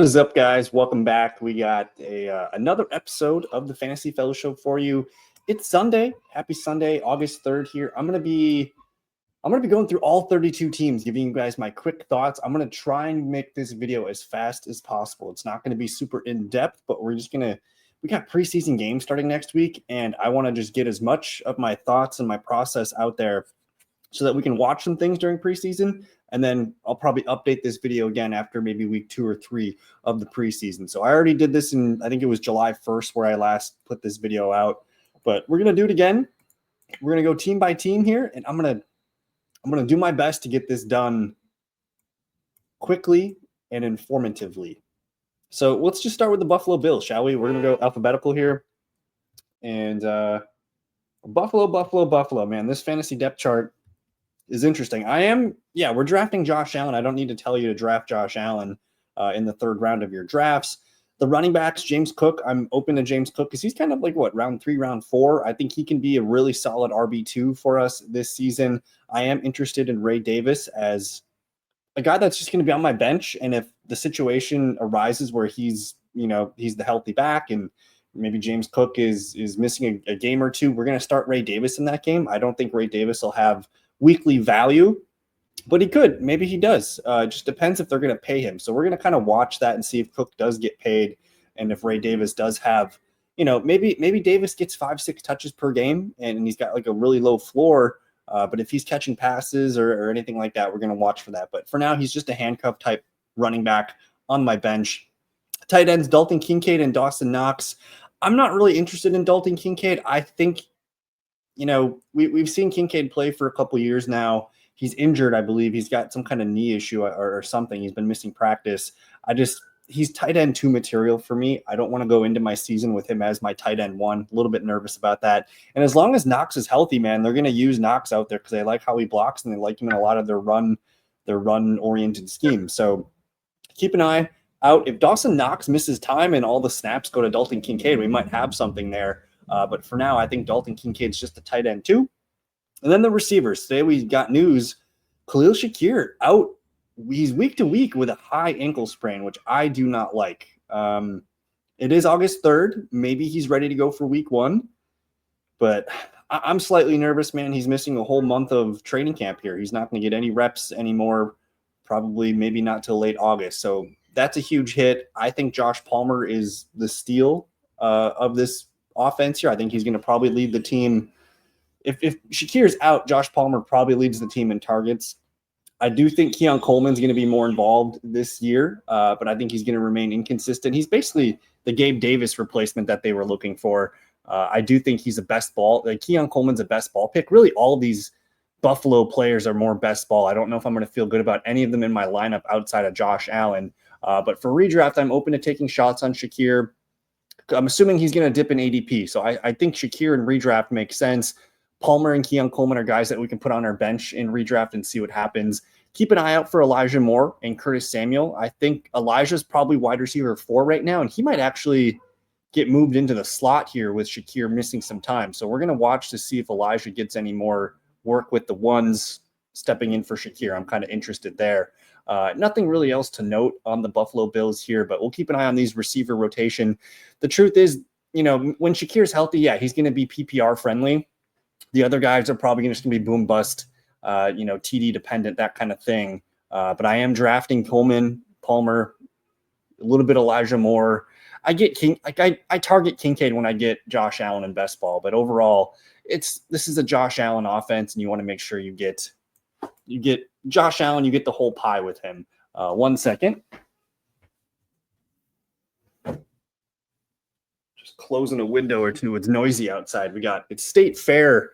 What is up, guys? Welcome back. We got another episode of the Fantasy Fellowship for you. It's Sunday. Happy Sunday, August 3rd here. I'm gonna be going through all 32 teams, giving you guys my quick thoughts. I'm gonna try and make this video as fast as possible. It's not gonna be super in-depth, but we got preseason games starting next week, and I want to just get as much of my thoughts and my process out there so that we can watch some things during preseason. And then I'll probably update this video again after maybe week 2 or 3 of the preseason. So I already did this in, I think it was July 1st where I last put this video out, but we're going to do it again. We're going to go team by team here, and I'm going to do my best to get this done quickly and informatively. So let's just start with the Buffalo Bills, shall we? We're going to go alphabetical here. And Buffalo, man, this fantasy depth chart is interesting. We're drafting Josh Allen. I don't need to tell you to draft Josh Allen in the third round of your drafts. The running backs, James Cook, I'm open to James Cook because he's kind of like round 3, round 4. I think he can be a really solid RB2 for us this season. I am interested in Ray Davis as a guy that's just going to be on my bench. And if the situation arises where he's the healthy back and maybe James Cook is missing a game or two, we're going to start Ray Davis in that game. I don't think Ray Davis will have weekly value, but he could. Maybe he does. It just depends if they're going to pay him. So we're going to kind of watch that and see if Cook does get paid and if Ray Davis does have, maybe Davis gets 5-6 touches per game and he's got like a really low floor. But if he's catching passes or anything like that, we're going to watch for that. But for now, he's just a handcuff type running back on my bench. Tight ends, Dalton Kincaid and Dawson Knox. I'm not really interested in Dalton Kincaid. I think, we've seen Kincaid play for a couple years now. He's injured, I believe. He's got some kind of knee issue or something. He's been missing practice. He's tight end 2 material for me. I don't want to go into my season with him as my tight end 1. A little bit nervous about that. And as long as Knox is healthy, man, they're going to use Knox out there because they like how he blocks and they like him in a lot of their run-oriented schemes. So keep an eye out. If Dawson Knox misses time and all the snaps go to Dalton Kincaid, we might have something there. But for now, I think Dalton Kincaid's just a tight end 2. And then the receivers. Today we got news. Khalil Shakir out. He's week to week with a high ankle sprain, which I do not like. It is August 3rd. Maybe he's ready to go for week 1. But I'm slightly nervous, man. He's missing a whole month of training camp here. He's not going to get any reps anymore, probably maybe not till late August. So that's a huge hit. I think Josh Palmer is the steal of this offense here. I think he's going to probably lead the team. If Shakir's out, Josh Palmer probably leads the team in targets. I do think Keon Coleman's going to be more involved this year, but I think he's going to remain inconsistent. He's basically the Gabe Davis replacement that they were looking for. I do think he's a best ball. Keon Coleman's a best ball pick. Really, all these Buffalo players are more best ball. I don't know if I'm going to feel good about any of them in my lineup outside of Josh Allen. But for redraft, I'm open to taking shots on Shakir. I'm assuming he's going to dip in ADP. So I think Shakir and redraft makes sense. Palmer and Keon Coleman are guys that we can put on our bench in redraft and see what happens. Keep an eye out for Elijah Moore and Curtis Samuel. I think Elijah's probably wide receiver 4 right now, and he might actually get moved into the slot here with Shakir missing some time. So we're going to watch to see if Elijah gets any more work with the ones stepping in for Shakir. I'm kind of interested there. Nothing really else to note on the Buffalo Bills here, but we'll keep an eye on these receiver rotation. The truth is, when Shakir's healthy, yeah, he's going to be PPR friendly. The other guys are probably just going to be boom bust, TD dependent, that kind of thing. But I am drafting Coleman, Palmer, a little bit Elijah Moore. I target Kincaid when I get Josh Allen and best ball, but overall, this is a Josh Allen offense, and you want to make sure you get Josh Allen, you get the whole pie with him. 1 second. Just closing a window or two. It's noisy outside. It's State Fair.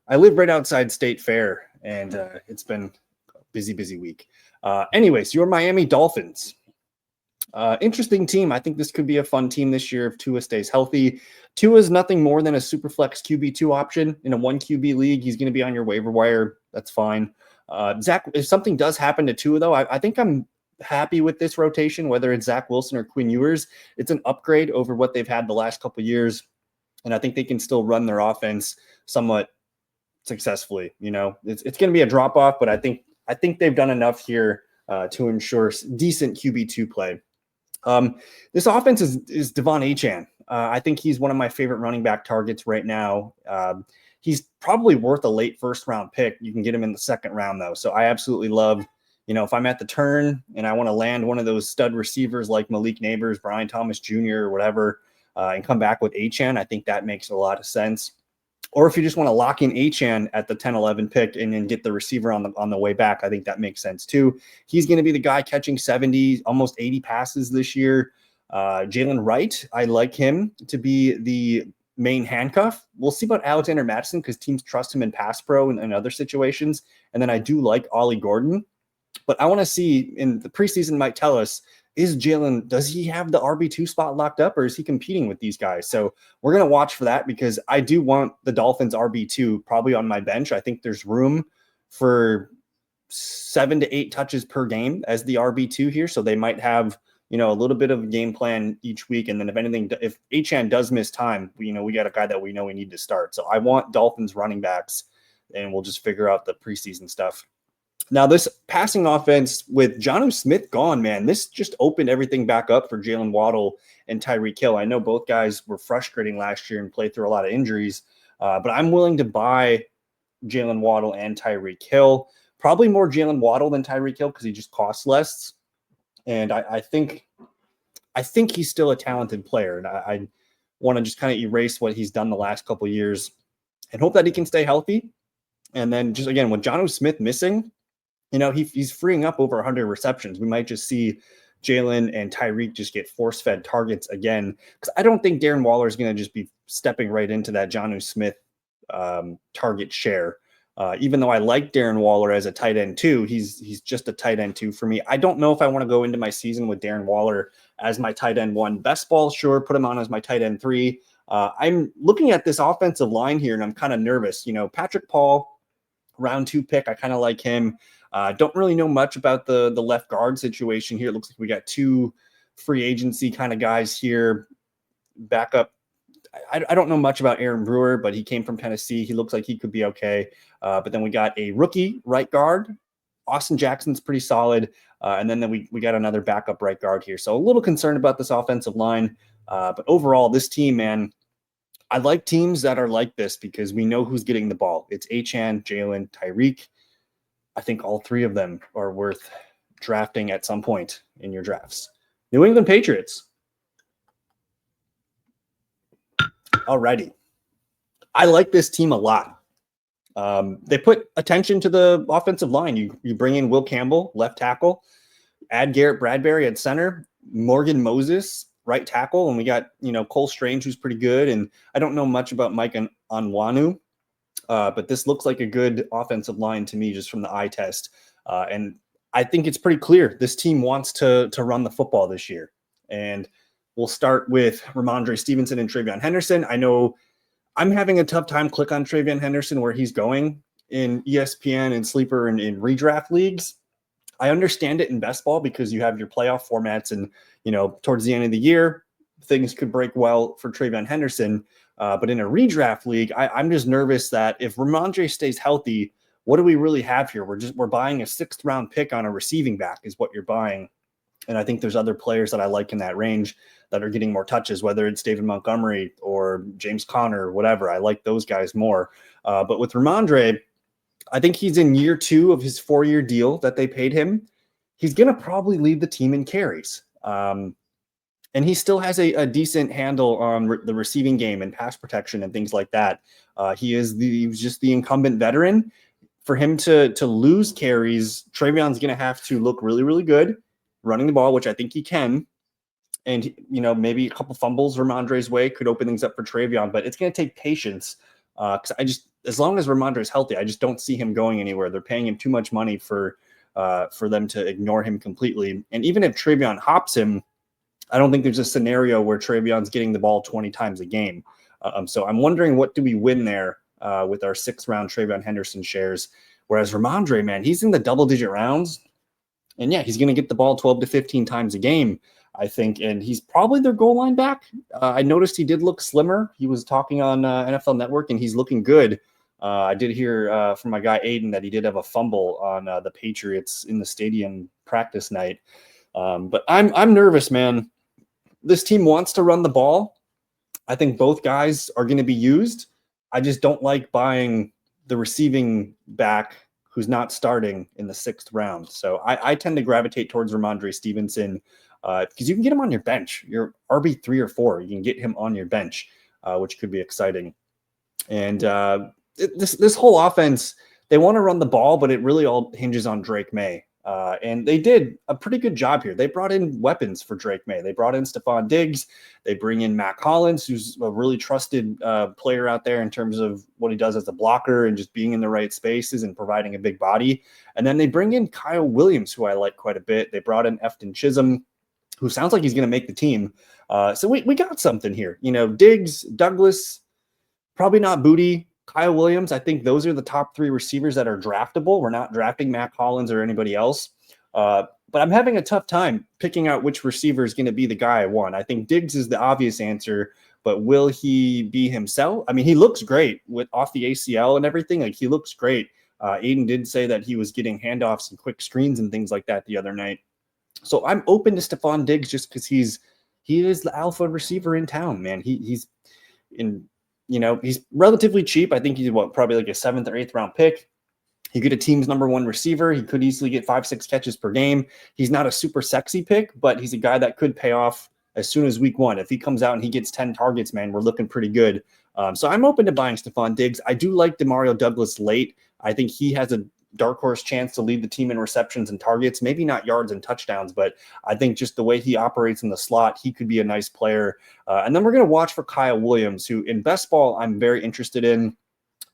I live right outside State Fair, and it's been a busy week. Anyways, your Miami Dolphins. Interesting team. I think this could be a fun team this year if Tua stays healthy. Tua is nothing more than a super flex QB2 option in a 1 QB league. He's going to be on your waiver wire. That's fine. Zach, if something does happen to Tua, though, I think I'm happy with this rotation, whether it's Zach Wilson or Quinn Ewers. It's an upgrade over what they've had the last couple of years, and I think they can still run their offense somewhat successfully. It's going to be a drop off, but I think they've done enough here to ensure decent QB2 play. This offense is Devon Achane. I think he's one of my favorite running back targets right now. He's probably worth a late first round pick. You can get him in the second round though. So I absolutely love, if I'm at the turn and I want to land one of those stud receivers like Malik Neighbors, Brian Thomas Jr. or whatever, and come back with Achane, I think that makes a lot of sense. Or if you just want to lock in Achane at the 10-11 pick and then get the receiver on the way back, I think that makes sense too. He's going to be the guy catching 70, almost 80 passes this year. Jalen Wright, I like him to be the main handcuff. We'll see about Alexander Mattison because teams trust him in pass pro and other situations. And then I do like Ollie Gordon. But I want to see, in the preseason might tell us, does he have the RB2 spot locked up or is he competing with these guys? So we're going to watch for that because I do want the Dolphins RB2 probably on my bench. I think there's room for 7 to 8 touches per game as the RB2 here. So they might have, a little bit of a game plan each week. And then if Achane does miss time, we got a guy that we know we need to start. So I want Dolphins running backs and we'll just figure out the preseason stuff. Now, this passing offense with Jonnu Smith gone, man, this just opened everything back up for Jalen Waddle and Tyreek Hill. I know both guys were frustrating last year and played through a lot of injuries, but I'm willing to buy Jalen Waddle and Tyreek Hill. Probably more Jalen Waddle than Tyreek Hill because he just costs less. And I think he's still a talented player. And I want to just kind of erase what he's done the last couple of years and hope that he can stay healthy. And then just, again, with Jonnu Smith missing, he's freeing up over 100 receptions. We might just see Jalen and Tyreek just get force-fed targets again, because I don't think Darren Waller is going to just be stepping right into that Jonnu Smith target share. Even though I like Darren Waller as a tight end too, he's just a tight end two for me. I don't know if I want to go into my season with Darren Waller as my tight end one. Best ball, sure, put him on as my tight end three. I'm looking at this offensive line here, and I'm kind of nervous. Patrick Paul, round 2 pick, I kind of like him. Don't really know much about the left guard situation here. It looks like we got 2 free agency kind of guys here. Backup. I don't know much about Aaron Brewer, but he came from Tennessee. He looks like he could be okay. But then we got a rookie right guard. Austin Jackson's pretty solid. And then we got another backup right guard here. So a little concerned about this offensive line. But overall, this team, man, I like teams that are like this because we know who's getting the ball. It's Achane, Jalen, Tyreek. I think all 3 of them are worth drafting at some point in your drafts. New England Patriots. Alrighty. I like this team a lot. They put attention to the offensive line. You bring in Will Campbell, left tackle, add Garrett Bradbury at center, Morgan Moses, right tackle, and we got, Cole Strange, who's pretty good, and I don't know much about Mike Onwenu, but this looks like a good offensive line to me just from the eye test, and I think it's pretty clear this team wants to run the football this year, and we'll start with Ramondre Stevenson and TreVeyon Henderson. I know I'm having a tough time click on TreVeyon Henderson where he's going in ESPN and Sleeper and in redraft leagues. I understand it in best ball because you have your playoff formats and, towards the end of the year, things could break well for TreVeyon Henderson. But in a redraft league, I'm just nervous that if Ramondre stays healthy, what do we really have here? We're buying a 6th round pick on a receiving back is what you're buying. And I think there's other players that I like in that range that are getting more touches, whether it's David Montgomery or James Conner or whatever. I like those guys more. But with Ramondre, I think he's in year 2 of his 4-year deal that they paid him. He's going to probably lead the team in carries. And he still has a decent handle on the receiving game and pass protection and things like that. He was just the incumbent veteran. For him to lose carries, TreVeyon's going to have to look really, really good running the ball, which I think he can. And, maybe a couple fumbles Ramondre's way could open things up for TreVeyon, but it's going to take patience. Because as long as Ramondre's healthy, I just don't see him going anywhere. They're paying him too much money for them to ignore him completely. And even if TreVeyon hops him, I don't think there's a scenario where TreVeyon's getting the ball 20 times a game. So I'm wondering, what do we win there with our 6th round TreVeyon Henderson shares? Whereas Ramondre, man, he's in the double-digit rounds. And yeah, he's going to get the ball 12 to 15 times a game, I think. And he's probably their goal line back. I noticed he did look slimmer. He was talking on NFL Network, and he's looking good. I did hear from my guy Aiden that he did have a fumble on the Patriots in the stadium practice night. But I'm nervous, man. This team wants to run the ball. I think both guys are going to be used. I just don't like buying the receiving back who's not starting in the 6th round. So I tend to gravitate towards Ramondre Stevenson because you can get him on your bench. Your RB3 or 4, you can get him on your bench, which could be exciting. And this whole offense, they want to run the ball, but it really all hinges on Drake May. And they did a pretty good job here. They brought in weapons for Drake May. They brought in Stephon Diggs. They bring in Matt Collins, who's a really trusted player out there in terms of what he does as a blocker and just being in the right spaces and providing a big body. And then they bring in Kyle Williams, who I like quite a bit. They brought in Efton Chisholm, who sounds like he's going to make the team. So we got something here. Diggs, Douglas, probably not Booty. Kyle Williams, I think those are the top 3 receivers that are draftable. We're not drafting Matt Collins or anybody else. But I'm having a tough time picking out which receiver is going to be the guy I want. I think Diggs is the obvious answer, but will he be himself? I mean, he looks great off the ACL and everything. Like, he looks great. Aiden did say that he was getting handoffs and quick screens and things like that the other night. So I'm open to Stephon Diggs just because he is the alpha receiver in town, man. He's relatively cheap. I think he's probably like a 7th or 8th round pick. He could a team's number 1 receiver. He could easily get 5-6 catches per game. He's not a super sexy pick, but he's a guy that could pay off as soon as week 1. If he comes out and he gets 10 targets, man, we're looking pretty good. So I'm open to buying Stephon Diggs. I do like Demario Douglas late. I think he has a dark horse chance to lead the team in receptions and targets, maybe not yards and touchdowns, but I think just the way he operates in the slot, he could be a nice player. And then we're going to watch for Kyle Williams, who in best ball, I'm very interested in.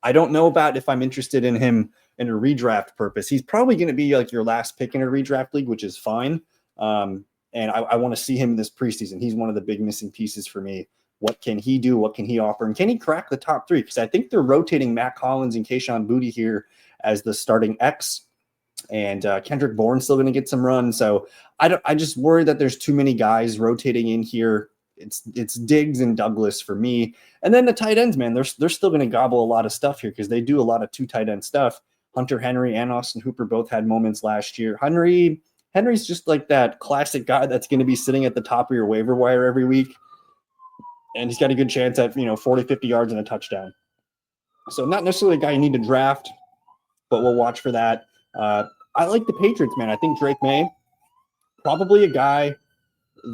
I don't know about if I'm interested in him in a redraft purpose. He's probably going to be like your last pick in a redraft league, which is fine. And I want to see him in this preseason. He's one of the big missing pieces for me. What can he do? What can he offer? And can he crack the top 3? Because I think they're rotating Matt Collins and Kayshon Boutte here as the starting X. And Kendrick Bourne's still going to get some run. So I just worry that there's too many guys rotating in here. It's Diggs and Douglas for me. And then the tight ends, man, they're still going to gobble a lot of stuff here because they do a lot of 2 tight end stuff. Hunter Henry and Austin Hooper both had moments last year. Henry's just like that classic guy that's going to be sitting at the top of your waiver wire every week. And he's got a good chance at 40, 50 yards and a touchdown. So not necessarily a guy you need to draft, but we'll watch for that. I like the Patriots, man. I think Drake May, probably a guy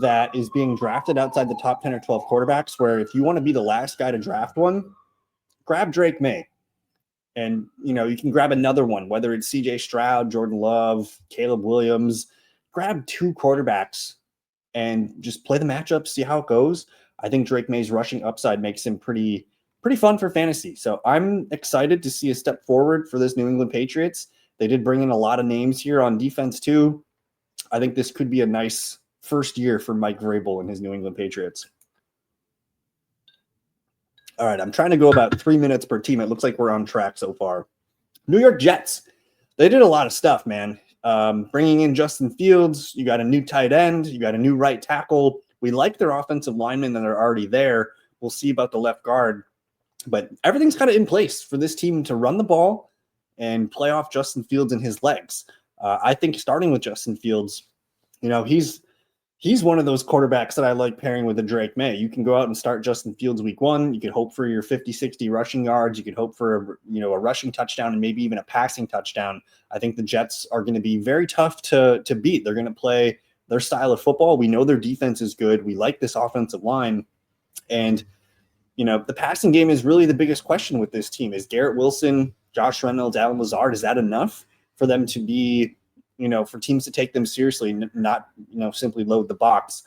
that is being drafted outside the top 10 or 12 quarterbacks, where if you want to be the last guy to draft one, grab Drake May. And, you can grab another one, whether it's CJ Stroud, Jordan Love, Caleb Williams. Grab 2 quarterbacks and just play the matchup, see how it goes. I think Drake May's rushing upside makes him pretty fun for fantasy. So I'm excited to see a step forward for this New England Patriots. They did bring in a lot of names here on defense too. I think this could be a nice first year for Mike Vrabel and his New England Patriots. All right, I'm trying to go about 3 minutes per team. It looks like we're on track so far. New York Jets. They did a lot of stuff, man. Bringing in Justin Fields. You got a new tight end. You got a new right tackle. We like their offensive linemen that are already there. We'll see about the left guard. But everything's kind of in place for this team to run the ball and play off Justin Fields and his legs. I think starting with Justin Fields, he's one of those quarterbacks that I like pairing with a Drake May. You can go out and start Justin Fields week 1. You could hope for your 50, 60 rushing yards. You could hope for a rushing touchdown and maybe even a passing touchdown. I think the Jets are going to be very tough to beat. They're going to play their style of football. We know their defense is good. We like this offensive line. And, the passing game is really the biggest question with this team. Is Garrett Wilson, Josh Reynolds, Allen Lazard, is that enough for them to be for teams to take them seriously, not, simply load the box.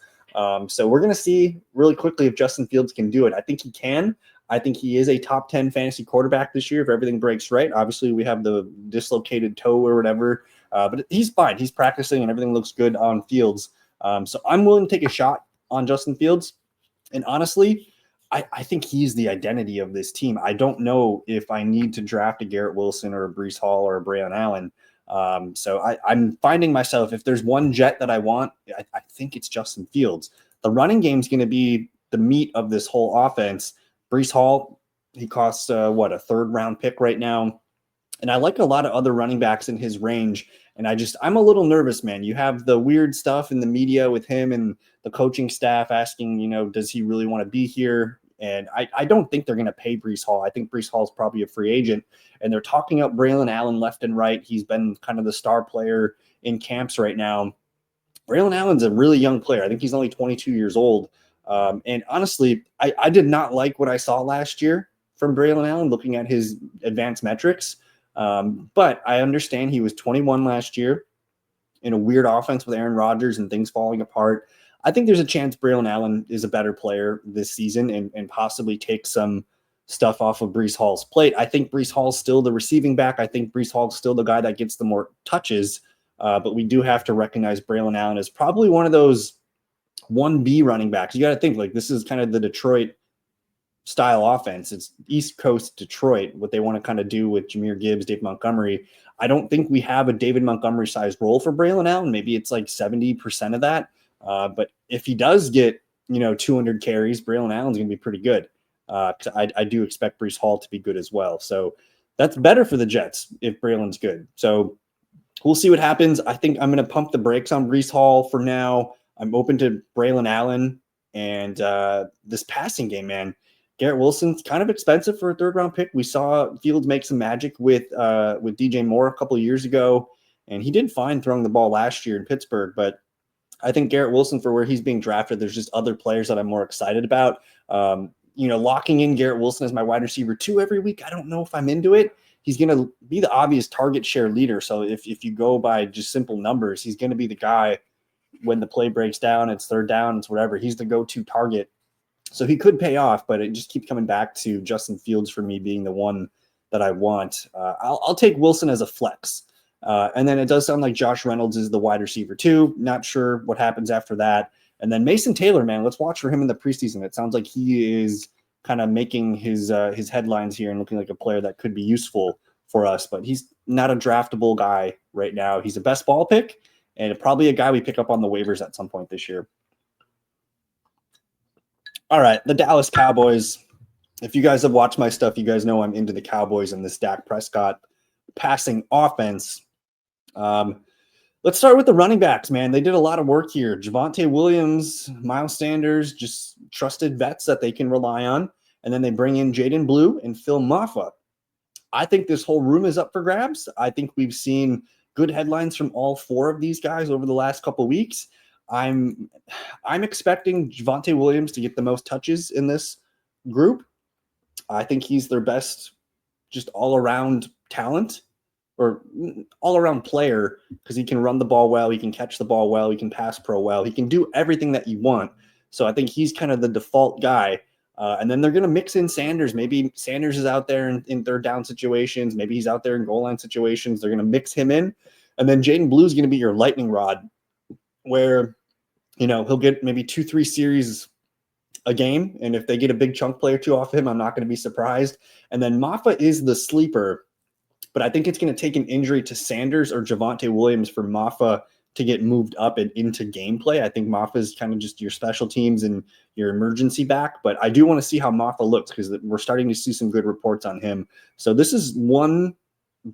So we're going to see really quickly if Justin Fields can do it. I think he can. I think he is a top 10 fantasy quarterback this year if everything breaks right. Obviously, we have the dislocated toe or whatever, but he's fine. He's practicing and everything looks good on Fields. So I'm willing to take a shot on Justin Fields. And honestly, I think he's the identity of this team. I don't know if I need to draft a Garrett Wilson or a Breece Hall or a Brayon Allen. So I'm finding myself, if there's one Jet that I want, I think it's Justin Fields. The running game is going to be the meat of this whole offense. Breece Hall, he costs a 3rd round pick right now. And I like a lot of other running backs in his range. And I'm a little nervous, man. You have the weird stuff in the media with him and the coaching staff asking, does he really want to be here? And I don't think they're going to pay Breece Hall. I think Breece Hall is probably a free agent, and they're talking up Braylon Allen left and right. He's been kind of the star player in camps right now. Braylon Allen's a really young player. I think he's only 22 years old. And honestly, I did not like what I saw last year from Braylon Allen looking at his advanced metrics. But I understand he was 21 last year in a weird offense with Aaron Rodgers and things falling apart. I think there's a chance Braylon Allen is a better player this season and possibly take some stuff off of Breece Hall's plate. I think Breece Hall's still the receiving back. I think Breece Hall's still the guy that gets the more touches. But we do have to recognize Braylon Allen is probably one of those 1B running backs. You got to think like this is kind of the Detroit style offense. It's East Coast Detroit, what they want to kind of do with Jahmyr Gibbs, Dave Montgomery. I don't think we have a David Montgomery sized role for Braylon Allen. Maybe it's like 70% of that. But if he does get, 200 carries, Braylon Allen's going to be pretty good. I do expect Breece Hall to be good as well. So that's better for the Jets if Braylon's good. So we'll see what happens. I think I'm going to pump the brakes on Breece Hall for now. I'm open to Braylon Allen and this passing game, man. Garrett Wilson's kind of expensive for a third-round pick. We saw Fields make some magic with DJ Moore a couple of years ago, and he did fine throwing the ball last year in Pittsburgh. But I think Garrett Wilson, for where he's being drafted, there's just other players that I'm more excited about. Locking in Garrett Wilson as my wide receiver 2 every week, I don't know if I'm into it. He's going to be the obvious target share leader. So if you go by just simple numbers, he's going to be the guy when the play breaks down, it's third down, it's whatever. He's the go-to target. So he could pay off, but it just keeps coming back to Justin Fields for me being the one that I want. I'll take Wilson as a flex. And then it does sound like Josh Reynolds is the wide receiver 2. Not sure what happens after that. And then Mason Taylor, man, let's watch for him in the preseason. It sounds like he is kind of making his headlines here and looking like a player that could be useful for us, but he's not a draftable guy right now. He's a best ball pick and probably a guy we pick up on the waivers at some point this year. All right, the Dallas Cowboys. If you guys have watched my stuff, you guys know I'm into the Cowboys and this Dak Prescott passing offense. Let's start with the running backs, man. They did a lot of work here. Javonte Williams, Miles Sanders, just trusted vets that they can rely on. And then they bring in Jaden Blue and Phil Maffa. I think this whole room is up for grabs. I think we've seen good headlines from all 4 of these guys over the last couple of weeks. I'm expecting Javonte Williams to get the most touches in this group. I think he's their best just all-around talent or all-around player because he can run the ball well, he can catch the ball well, he can pass pro well, he can do everything that you want. So I think he's kind of the default guy. And then they're going to mix in Sanders. Maybe Sanders is out there in third down situations. Maybe he's out there in goal line situations. They're going to mix him in. And then Jaden Blue is going to be your lightning rod where, he'll get maybe 2-3 series a game. And if they get a big chunk play or 2 off him, I'm not going to be surprised. And then Maffa is the sleeper. But I think it's going to take an injury to Sanders or Javonte Williams for Maffa to get moved up and into gameplay. I think Maffa is kind of just your special teams and your emergency back. But I do want to see how Maffa looks because we're starting to see some good reports on him. So this is one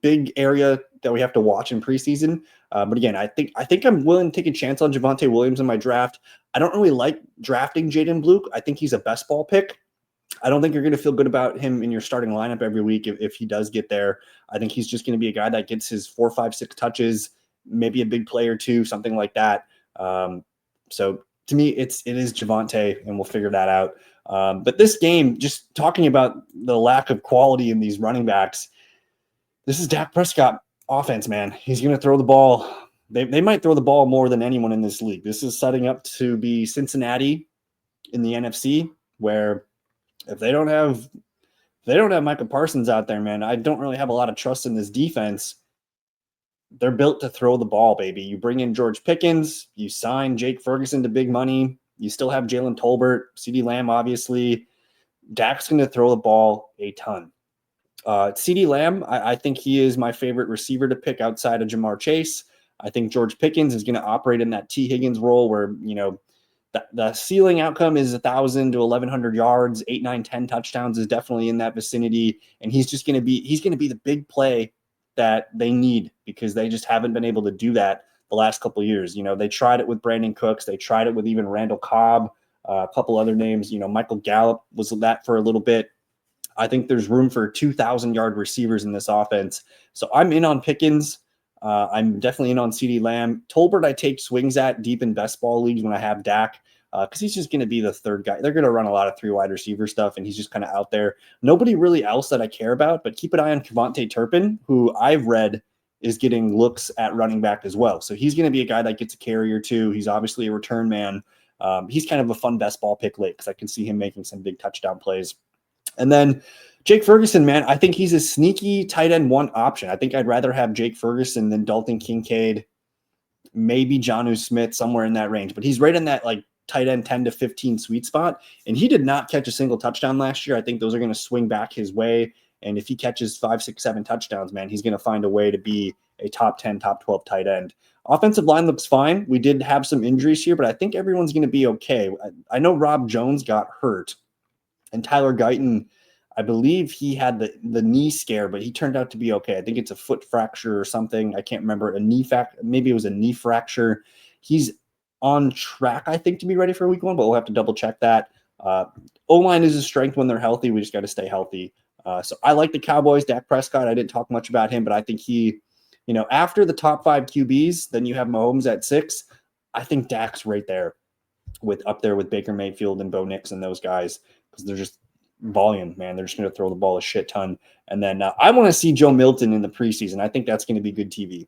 big area that we have to watch in preseason. But again, I think I'm willing to take a chance on Javonte Williams in my draft. I don't really like drafting Jaden Blue. I think he's a best ball pick. I don't think you're going to feel good about him in your starting lineup every week if he does get there. I think he's just going to be a guy that gets his 4, 5, 6 touches, maybe a big play or 2, something like that. So to me, it is Javonte, and we'll figure that out. But this game, just talking about the lack of quality in these running backs, this is Dak Prescott offense, man. He's going to throw the ball. They might throw the ball more than anyone in this league. This is setting up to be Cincinnati in the NFC, where if they don't have Micah Parsons out there, man, I don't really have a lot of trust in this defense. They're built to throw the ball, baby. You bring in George Pickens, you sign Jake Ferguson to big money. You still have Jalen Tolbert, CeeDee Lamb, obviously. Dak's going to throw the ball a ton. CeeDee Lamb, I think he is my favorite receiver to pick outside of Jamar Chase. I think George Pickens is going to operate in that T. Higgins role where, the ceiling outcome is 1,000 to 1,100 yards, 8, 9, 10 touchdowns is definitely in that vicinity. And he's going to be the big play that they need because they just haven't been able to do that the last couple of years. They tried it with Brandon Cooks. They tried it with even Randall Cobb, a couple other names. Michael Gallup was that for a little bit. I think there's room for 2,000-yard receivers in this offense. So I'm in on Pickens. I'm definitely in on CeeDee Lamb. Tolbert I take swings at deep in best ball leagues when I have Dak because he's just going to be the third guy. They're going to run a lot of 3 wide receiver stuff, and he's just kind of out there. Nobody really else that I care about, but keep an eye on Kevontae Turpin, who I've read is getting looks at running back as well. So he's going to be a guy that gets a carry or two. He's obviously a return man. He's kind of a fun best ball pick late because I can see him making some big touchdown plays. And then Jake Ferguson, man, I think he's a sneaky tight end 1 option. I think I'd rather have Jake Ferguson than Dalton Kincaid, maybe Jonnu Smith, somewhere in that range. But he's right in that like tight end 10 to 15 sweet spot. And he did not catch a single touchdown last year. I think those are going to swing back his way. And if he catches 5, 6, 7 touchdowns, man, he's going to find a way to be a top 10, top 12 tight end. Offensive line looks fine. We did have some injuries here, but I think everyone's going to be okay. I know Rob Jones got hurt. And Tyler Guyton, I believe he had the knee scare, but he turned out to be okay. I think it's a foot fracture or something. I can't remember. Maybe it was a knee fracture. He's on track, I think, to be ready for week 1, but we'll have to double check that. O-line is a strength when they're healthy. We just got to stay healthy. So I like the Cowboys. Dak Prescott, I didn't talk much about him, but I think he, after the top 5 QBs, then you have Mahomes at 6. I think Dak's right there up there with Baker Mayfield and Bo Nix and those guys because they're just volume, man. They're just going to throw the ball a shit ton. And then I want to see Joe Milton in the preseason. I think that's going to be good TV.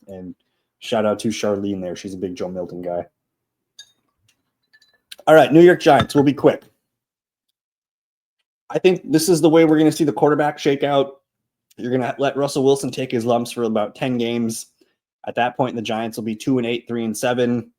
And shout out to Charlene there. She's a big Joe Milton guy. All right, New York Giants. We'll be quick. I think this is the way we're going to see the quarterback shake out. You're going to let Russell Wilson take his lumps for about 10 games. At that point, the Giants will be 2-8, 3-7.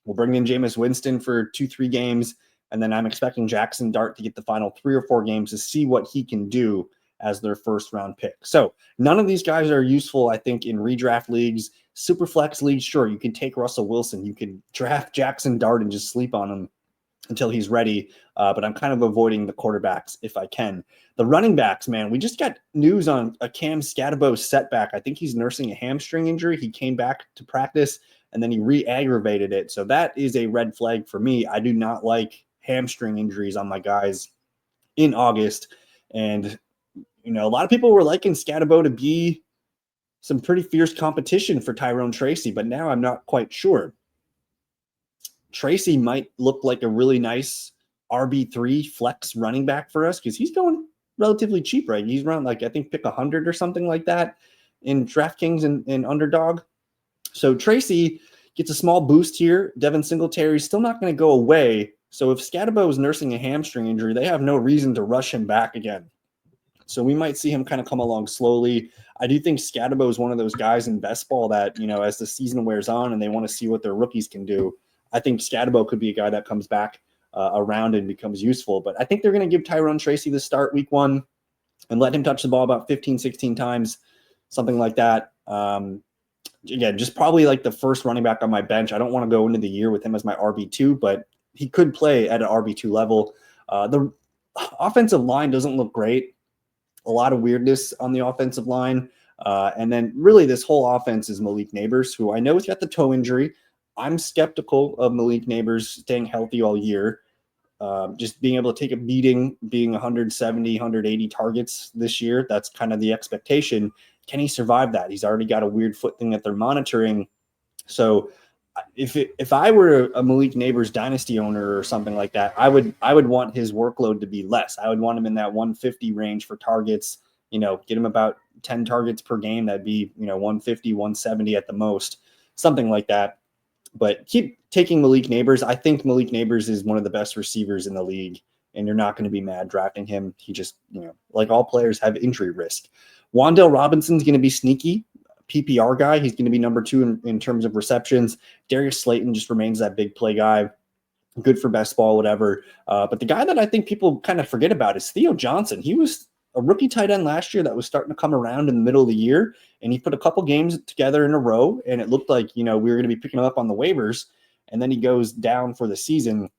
We'll bring in Jameis Winston for 2-3 games. And then I'm expecting Jackson Dart to get the final 3 or 4 games to see what he can do as their first-round pick. So none of these guys are useful, I think, in redraft leagues. Superflex leagues, sure, you can take Russell Wilson. You can draft Jackson Dart and just sleep on him until he's ready. But I'm kind of avoiding the quarterbacks if I can. The running backs, man, we just got news on a Cam Scatabo setback. I think he's nursing a hamstring injury. He came back to practice, and then he re-aggravated it. So that is a red flag for me. I do not like hamstring injuries on my guys in August. And, a lot of people were liking Scatabo to be some pretty fierce competition for Tyrone Tracy, but now I'm not quite sure. Tracy might look like a really nice RB3 flex running back for us because he's going relatively cheap, right? He's around I think pick 100 or something like that in DraftKings and Underdog. So Tracy gets a small boost here. Devin Singletary's still not going to go away. So if Scatabo is nursing a hamstring injury, they have no reason to rush him back again. So we might see him kind of come along slowly. I do think Scatabo is one of those guys in best ball that, as the season wears on and they want to see what their rookies can do, I think Scatabo could be a guy that comes back around and becomes useful. But I think they're going to give Tyrone Tracy the start week 1 and let him touch the ball about 15, 16 times, something like that. Again, just probably like the first running back on my bench. I don't want to go into the year with him as my RB2, but he could play at an RB2 level. The offensive line doesn't look great. A lot of weirdness on the offensive line. And then really this whole offense is Malik Neighbors, who I know has got the toe injury. I'm skeptical of Malik Neighbors staying healthy all year. Just being able to take a beating, being 170, 180 targets this year. That's kind of the expectation. Can he survive that? He's already got a weird foot thing that they're monitoring. So if I were a Malik Neighbors dynasty owner or something like that, I would want his workload to be less. I would want him in that 150 range for targets, get him about 10 targets per game. That'd be, 150, 170 at the most, something like that. But keep taking Malik Neighbors. I think Malik Neighbors is one of the best receivers in the league, and you're not going to be mad drafting him. He just, like all players, have injury risk. Wan'Dale Robinson's going to be sneaky. PPR guy. He's going to be number 2 in terms of receptions. Darius Slayton just remains that big play guy. Good for best ball, whatever. But the guy that I think people kind of forget about is Theo Johnson. He was a rookie tight end last year that was starting to come around in the middle of the year, and he put a couple games together in a row, and it looked like, we were going to be picking him up on the waivers, and then he goes down for the season.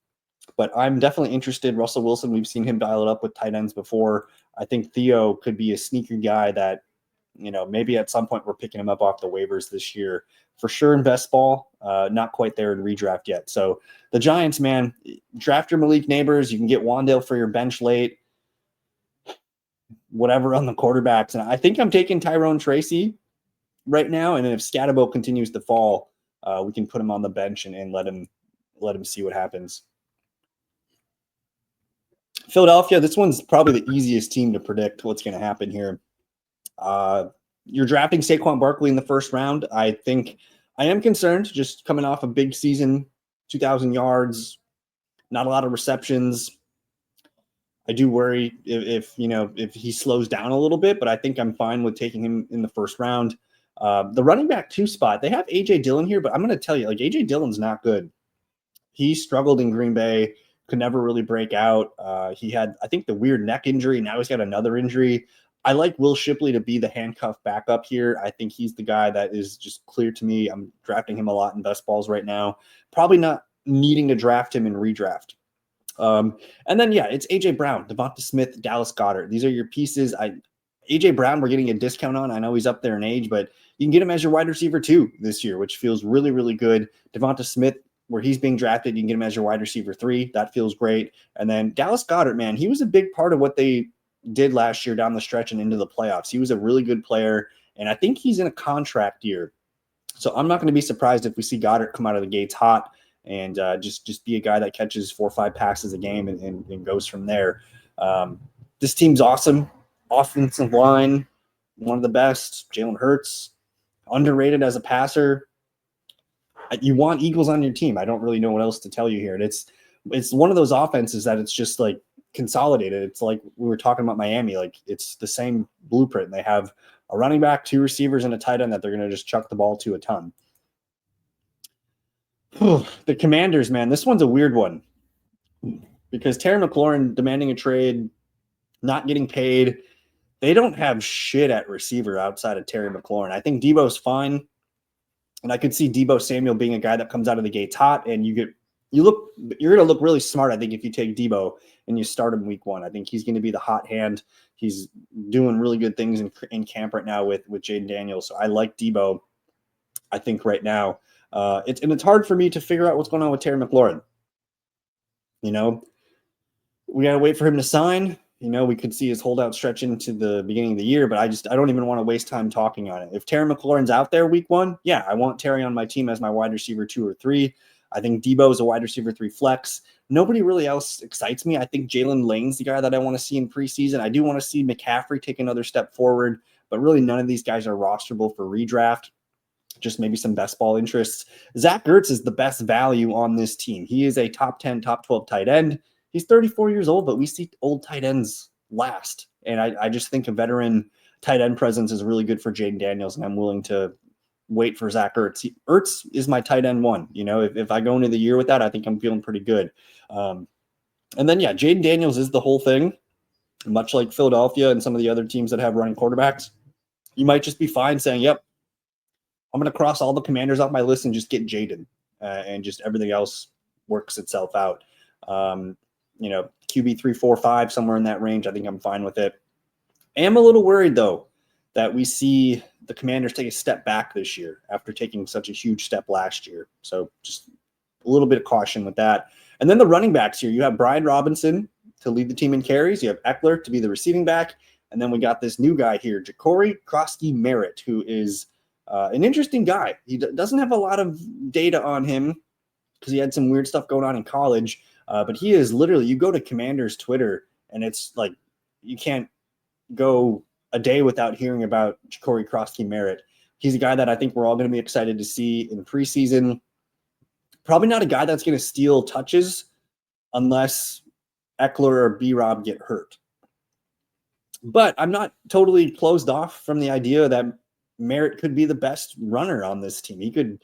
But I'm definitely interested. Russell Wilson, we've seen him dial it up with tight ends before. I think Theo could be a sneaker guy that maybe at some point we're picking him up off the waivers this year. For sure in best ball, not quite there in redraft yet. So the Giants, man, draft your Malik Neighbors. You can get Wandale for your bench late, whatever on the quarterbacks. And I think I'm taking Tyrone Tracy right now. And then if Scatterbo continues to fall, we can put him on the bench and let him see what happens. Philadelphia, this one's probably the easiest team to predict what's going to happen here. You're drafting Saquon Barkley in the first round. I think I am concerned, just coming off a big season, 2,000 yards, not a lot of receptions. I do worry if he slows down a little bit, but I think I'm fine with taking him in the first round. The running back 2 spot, they have A.J. Dillon here, but I'm going to tell you, A.J. Dillon's not good. He struggled in Green Bay, could never really break out. He had, I think, the weird neck injury. Now he's got another injury. I like Will Shipley to be the handcuff backup here. I think he's the guy that is just clear to me. I'm drafting him a lot in best balls right now. Probably not needing to draft him in redraft. And then, it's A.J. Brown, Devonta Smith, Dallas Goedert. These are your pieces. A.J. Brown, we're getting a discount on. I know he's up there in age, but you can get him as your wide receiver 2 this year, which feels really, really good. Devonta Smith, where he's being drafted, you can get him as your wide receiver 3. That feels great. And then Dallas Goedert, man, he was a big part of what they did last year down the stretch and into the playoffs. He was a really good player, and I think he's in a contract year. So I'm not going to be surprised if we see Goddard come out of the gates hot and just be a guy that catches 4 or 5 passes a game and goes from there. This team's awesome. Offensive line, one of the best. Jalen Hurts, underrated as a passer. You want Eagles on your team. I don't really know what else to tell you here. And it's one of those offenses that it's just like consolidated. It's like we were talking about Miami. Like it's the same blueprint. They have a running back, 2 receivers, and a tight end that they're going to just chuck the ball to a ton. The Commanders, man, this one's a weird one because Terry McLaurin demanding a trade, not getting paid. They don't have shit at receiver outside of Terry McLaurin. I think Deebo's fine. And I could see Deebo Samuel being a guy that comes out of the gates hot, and you're going to look really smart, I think, if you take Deebo and you start him week 1. I think he's going to be the hot hand. He's doing really good things in camp right now with Jaden Daniels. So I like Deebo, I think, right now. It's hard for me to figure out what's going on with Terry McLaurin. We got to wait for him to sign. We could see his holdout stretch into the beginning of the year, but I don't even want to waste time talking on it. If Terry McLaurin's out there week 1, I want Terry on my team as my wide receiver 2 or 3. I think Deebo is a wide receiver 3 flex. Nobody really else excites me. I think Jalen Lane's the guy that I want to see in preseason. I do want to see McCaffrey take another step forward, but really none of these guys are rosterable for redraft. Just maybe some best ball interests. Zach Ertz is the best value on this team. He is a top 10, top 12 tight end. He's 34 years old, but we see old tight ends last. And I just think a veteran tight end presence is really good for Jaden Daniels, and I'm willing to wait for Zach Ertz. Ertz is my tight end 1. If I go into the year with that, I think I'm feeling pretty good. And then, Jaden Daniels is the whole thing, much like Philadelphia and some of the other teams that have running quarterbacks. You might just be fine saying, yep, I'm going to cross all the Commanders off my list and just get Jaden, and just everything else works itself out. QB 3, 4, 5, somewhere in that range. I think I'm fine with it. I am a little worried, though, that we see the Commanders take a step back this year after taking such a huge step last year. So just a little bit of caution with that. And then the running backs here, you have Brian Robinson to lead the team in carries. You have Eckler to be the receiving back. And then we got this new guy here, Ja'Cory Krosky-Merritt, who is an interesting guy. He doesn't have a lot of data on him because he had some weird stuff going on in college. But he is literally, you go to Commanders Twitter, and it's like you can't go a day without hearing about Ja'Cory Krosky-Merritt. He's a guy that I think we're all going to be excited to see in preseason. Probably not a guy that's going to steal touches unless Eckler or B-Rob get hurt. But I'm not totally closed off from the idea that Merritt could be the best runner on this team. He could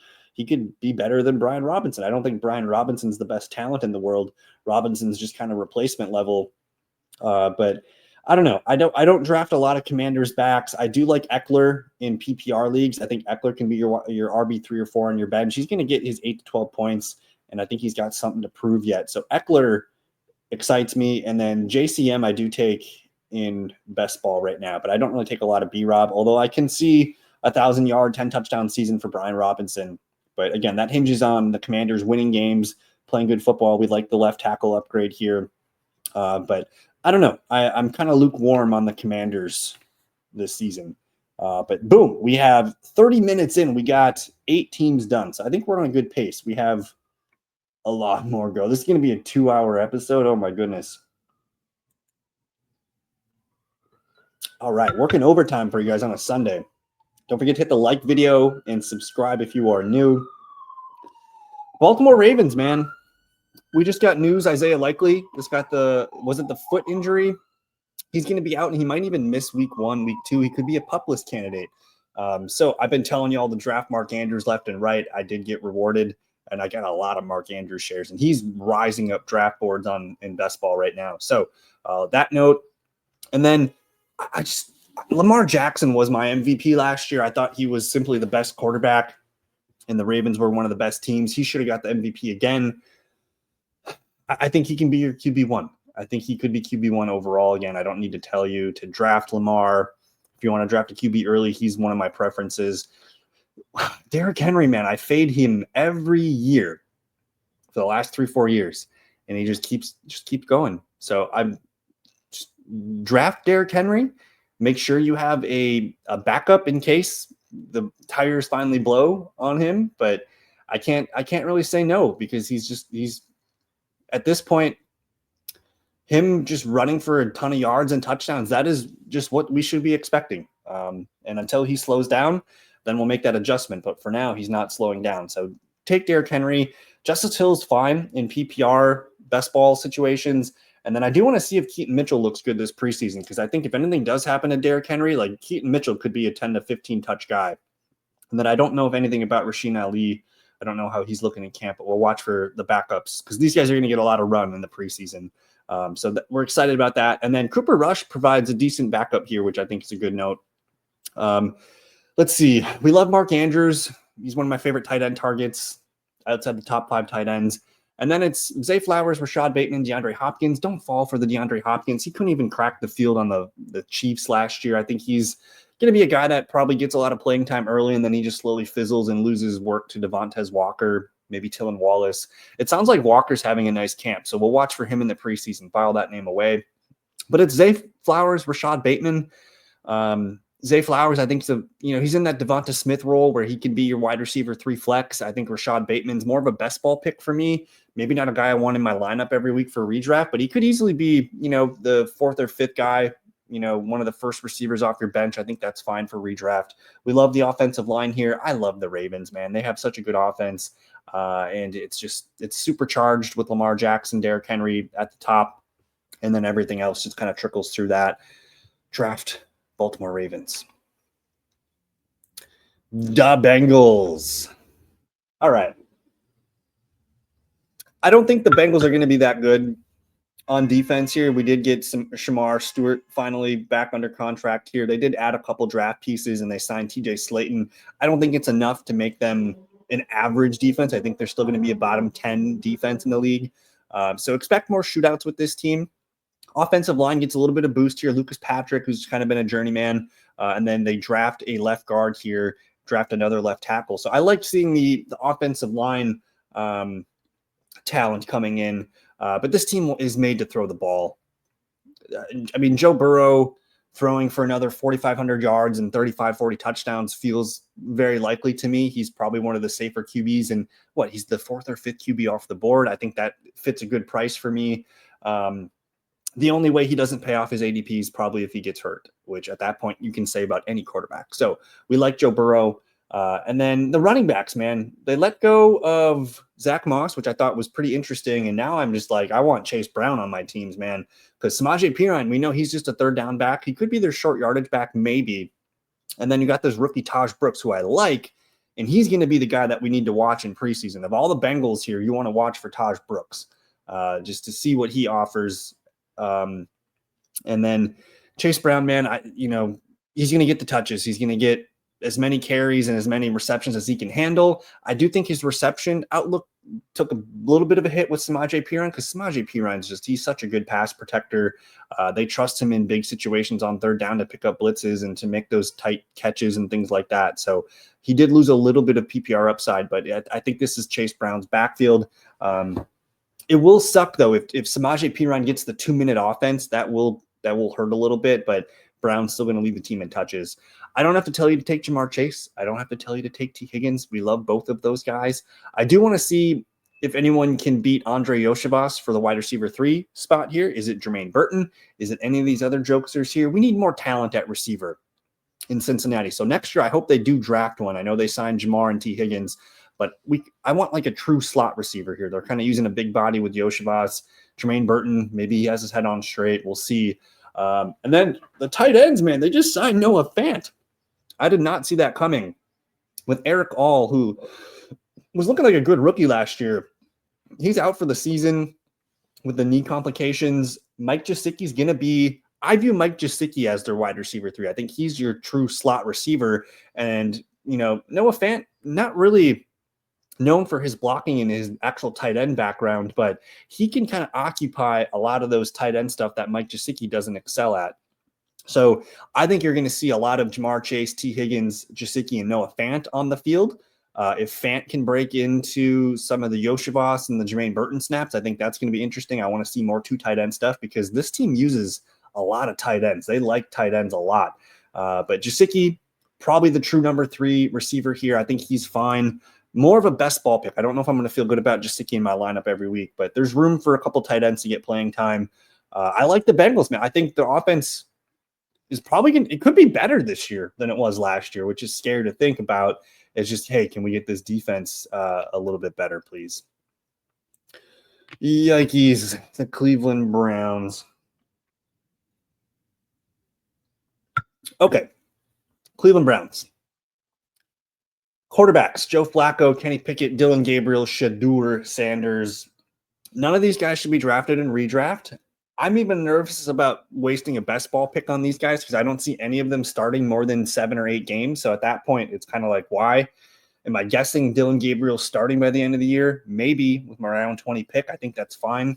be better than Brian Robinson. I don't think Brian Robinson's the best talent in the world. Robinson's just kind of replacement level. But I don't know. I don't draft a lot of Commanders backs. I do like Eckler in PPR leagues. I think Eckler can be your RB 3 or 4 on your bench. He's going to get his 8 to 12 points, and I think he's got something to prove yet. So Eckler excites me. And then JCM I do take in best ball right now, but I don't really take a lot of B-Rob, although I can see 1,000-yard, 10-touchdown season for Brian Robinson. But again, that hinges on the Commanders winning games, playing good football. We like the left tackle upgrade here. But I don't know. I'm kind of lukewarm on the Commanders this season. But boom, we have 30 minutes in. We got 8 teams done. So I think we're on a good pace. We have a lot more go. This is going to be a 2-hour episode. Oh, my goodness. All right, working overtime for you guys on a Sunday. Don't forget to hit the like video and subscribe if you are new. Baltimore Ravens, man. We just got news. Isaiah Likely just got the foot injury? He's going to be out, and he might even miss week 1, week 2. He could be a pup-less candidate. So I've been telling you all to draft Mark Andrews left and right. I did get rewarded, and I got a lot of Mark Andrews shares, and he's rising up draft boards in best ball right now. So that note, and then Lamar Jackson was my MVP last year. I thought he was simply the best quarterback, and the Ravens were one of the best teams. He should have got the MVP again. I think he can be your QB1. I think he could be QB1 overall again. I don't need to tell you to draft Lamar. If you want to draft a QB early, he's one of my preferences. Derrick Henry, man, I fade him every year for the last 3-4 years, and he just keeps going. So I'm just draft Derrick Henry. Make sure you have a backup in case the tires finally blow on him. But I can't really say no, because he's at this point, him just running for a ton of yards and touchdowns, that is just what we should be expecting. And until he slows down, then we'll make that adjustment. But for now, he's not slowing down. So take Derrick Henry. Justice Hill's fine in PPR best ball situations. And then I do want to see if Keaton Mitchell looks good this preseason, because I think if anything does happen to Derrick Henry, like Keaton Mitchell could be a 10 to 15 touch guy. And then I don't know if anything about Rasheen Ali. I don't know how he's looking in camp, but we'll watch for the backups, because these guys are going to get a lot of run in the preseason. So we're excited about that. And then Cooper Rush provides a decent backup here, which I think is a good note. Let's see. We love Mark Andrews. He's one of my favorite tight end targets outside the top 5 tight ends. And then it's Zay Flowers, Rashad Bateman, DeAndre Hopkins. Don't fall for the DeAndre Hopkins. He couldn't even crack the field on the Chiefs last year. I think he's going to be a guy that probably gets a lot of playing time early, and then he just slowly fizzles and loses work to Devontae Walker, maybe Tylan Wallace. It sounds like Walker's having a nice camp, so we'll watch for him in the preseason. File that name away. But it's Zay Flowers, Rashad Bateman. Zay Flowers, I think, he's in that Devonta Smith role where he can be your wide receiver 3 flex. I think Rashad Bateman's more of a best ball pick for me. Maybe not a guy I want in my lineup every week for redraft, but he could easily be, the 4th or 5th guy, one of the first receivers off your bench. I think that's fine for redraft. We love the offensive line here. I love the Ravens, man. They have such a good offense, and it's supercharged with Lamar Jackson, Derrick Henry at the top, and then everything else just kind of trickles through that. Draft Baltimore Ravens. The Bengals. All right. I don't think the Bengals are going to be that good on defense here. We did get some Shamar Stewart finally back under contract here. They did add a couple draft pieces, and they signed TJ Slayton. I don't think it's enough to make them an average defense. I think they're still going to be a bottom 10 defense in the league. So expect more shootouts with this team. Offensive line gets a little bit of boost here. Lucas Patrick, who's kind of been a journeyman, and then they draft a left guard here, draft another left tackle. So I like seeing the offensive line talent coming in, but this team is made to throw the ball. I mean, Joe Burrow throwing for another 4,500 yards and 40 touchdowns feels very likely to me. He's probably one of the safer QBs, and he's the 4th or 5th QB off the board. I think that fits a good price for me. The only way he doesn't pay off his ADP is probably if he gets hurt, which at that point you can say about any quarterback. So we like Joe Burrow. And then the running backs, man, they let go of Zach Moss, which I thought was pretty interesting. And now I'm just like, I want Chase Brown on my teams, man, because Samaje Perine, we know he's just a 3rd down back. He could be their short yardage back, maybe. And then you got this rookie Taj Brooks, who I like, and he's going to be the guy that we need to watch in preseason. Of all the Bengals here, you want to watch for Taj Brooks just to see what he offers. And then Chase Brown, man, he's going to get the touches. He's going to get as many carries and as many receptions as he can handle. I do think his reception outlook took a little bit of a hit with Samaje Perine because Samaje Perine's he's such a good pass protector. They trust him in big situations on third down to pick up blitzes and to make those tight catches and things like that. So he did lose a little bit of PPR upside, but I think this is Chase Brown's backfield. It will suck though if Samaje Perine gets the 2-minute offense, that will hurt a little bit, but Brown's still going to lead the team in touches. I don't have to tell you to take Jamar Chase. I don't have to tell you to take T. Higgins. We love both of those guys. I do want to see if anyone can beat Andre Yoshibas for the wide receiver 3 spot here. Is it Jermaine Burton? Is it any of these other jokesters here? We need more talent at receiver in Cincinnati. So next year, I hope they do draft one. I know they signed Jamar and T. Higgins, but I want like a true slot receiver here. They're kind of using a big body with Yoshibas. Jermaine Burton, maybe he has his head on straight. We'll see. And then the tight ends, man, they just signed Noah Fant. I did not see that coming with Eric All, who was looking like a good rookie last year. He's out for the season with the knee complications. Mike Gesicki's going to be – I view Mike Gesicki as their wide receiver 3. I think he's your true slot receiver. And, Noah Fant, not really known for his blocking and his actual tight end background, but he can kind of occupy a lot of those tight end stuff that Mike Gesicki doesn't excel at. So I think you're going to see a lot of Jamar Chase, T. Higgins, Gesicki, and Noah Fant on the field. If Fant can break into some of the Yoshibas and the Jermaine Burton snaps, I think that's going to be interesting. I want to see more 2 tight end stuff because this team uses a lot of tight ends. They like tight ends a lot. But Gesicki, probably the true number 3 receiver here. I think he's fine. More of a best ball pick. I don't know if I'm going to feel good about Gesicki in my lineup every week, but there's room for a couple tight ends to get playing time. I like the Bengals, man. I think the offense is probably it could be better this year than it was last year, which is scary to think about. It's just, hey, can we get this defense a little bit better, please? Yikes, the Cleveland Browns. Okay, Cleveland Browns. Quarterbacks, Joe Flacco, Kenny Pickett, Dylan Gabriel, Shadur Sanders. None of these guys should be drafted in redraft. I'm even nervous about wasting a best ball pick on these guys because I don't see any of them starting more than 7 or 8 games. So at that point, it's kind of like, why? Am I guessing Dylan Gabriel starting by the end of the year? Maybe with my round 20 pick. I think that's fine.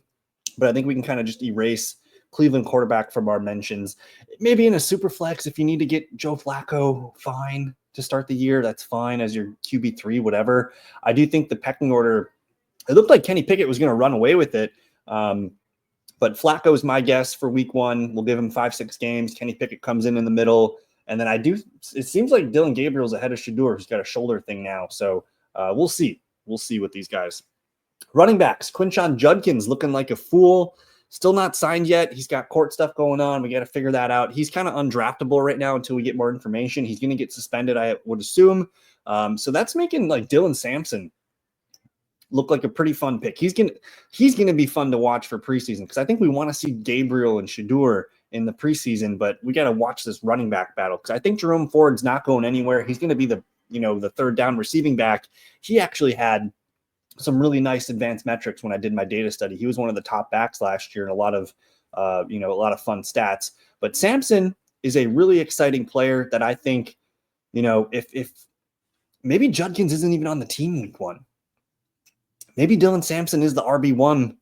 But I think we can kind of just erase Cleveland quarterback from our mentions. Maybe in a super flex, if you need to get Joe Flacco, fine, to start the year, that's fine as your QB3, whatever. I do think the pecking order, it looked like Kenny Pickett was going to run away with it. But Flacco is my guess for week 1. We'll give him 5-6 games. Kenny Pickett comes in the middle. And then it seems like Dylan Gabriel's ahead of Shadur, who's got a shoulder thing now. So we'll see. We'll see with these guys. Running backs, Quinshon Judkins looking like a fool. Still not signed yet. He's got court stuff going on. We got to figure that out. He's kind of undraftable right now until we get more information. He's going to get suspended, I would assume. So that's making like Dylan Sampson look like a pretty fun pick. He's gonna be fun to watch for preseason because I think we want to see Gabriel and Shadur in the preseason, but we got to watch this running back battle because I think Jerome Ford's not going anywhere. He's going to be the third down receiving back. He actually had some really nice advanced metrics when I did my data study. He was one of the top backs last year and a lot of fun stats. But Sampson is a really exciting player that I think, if maybe Judkins isn't even on the team week 1. Maybe Dylan Sampson is the RB1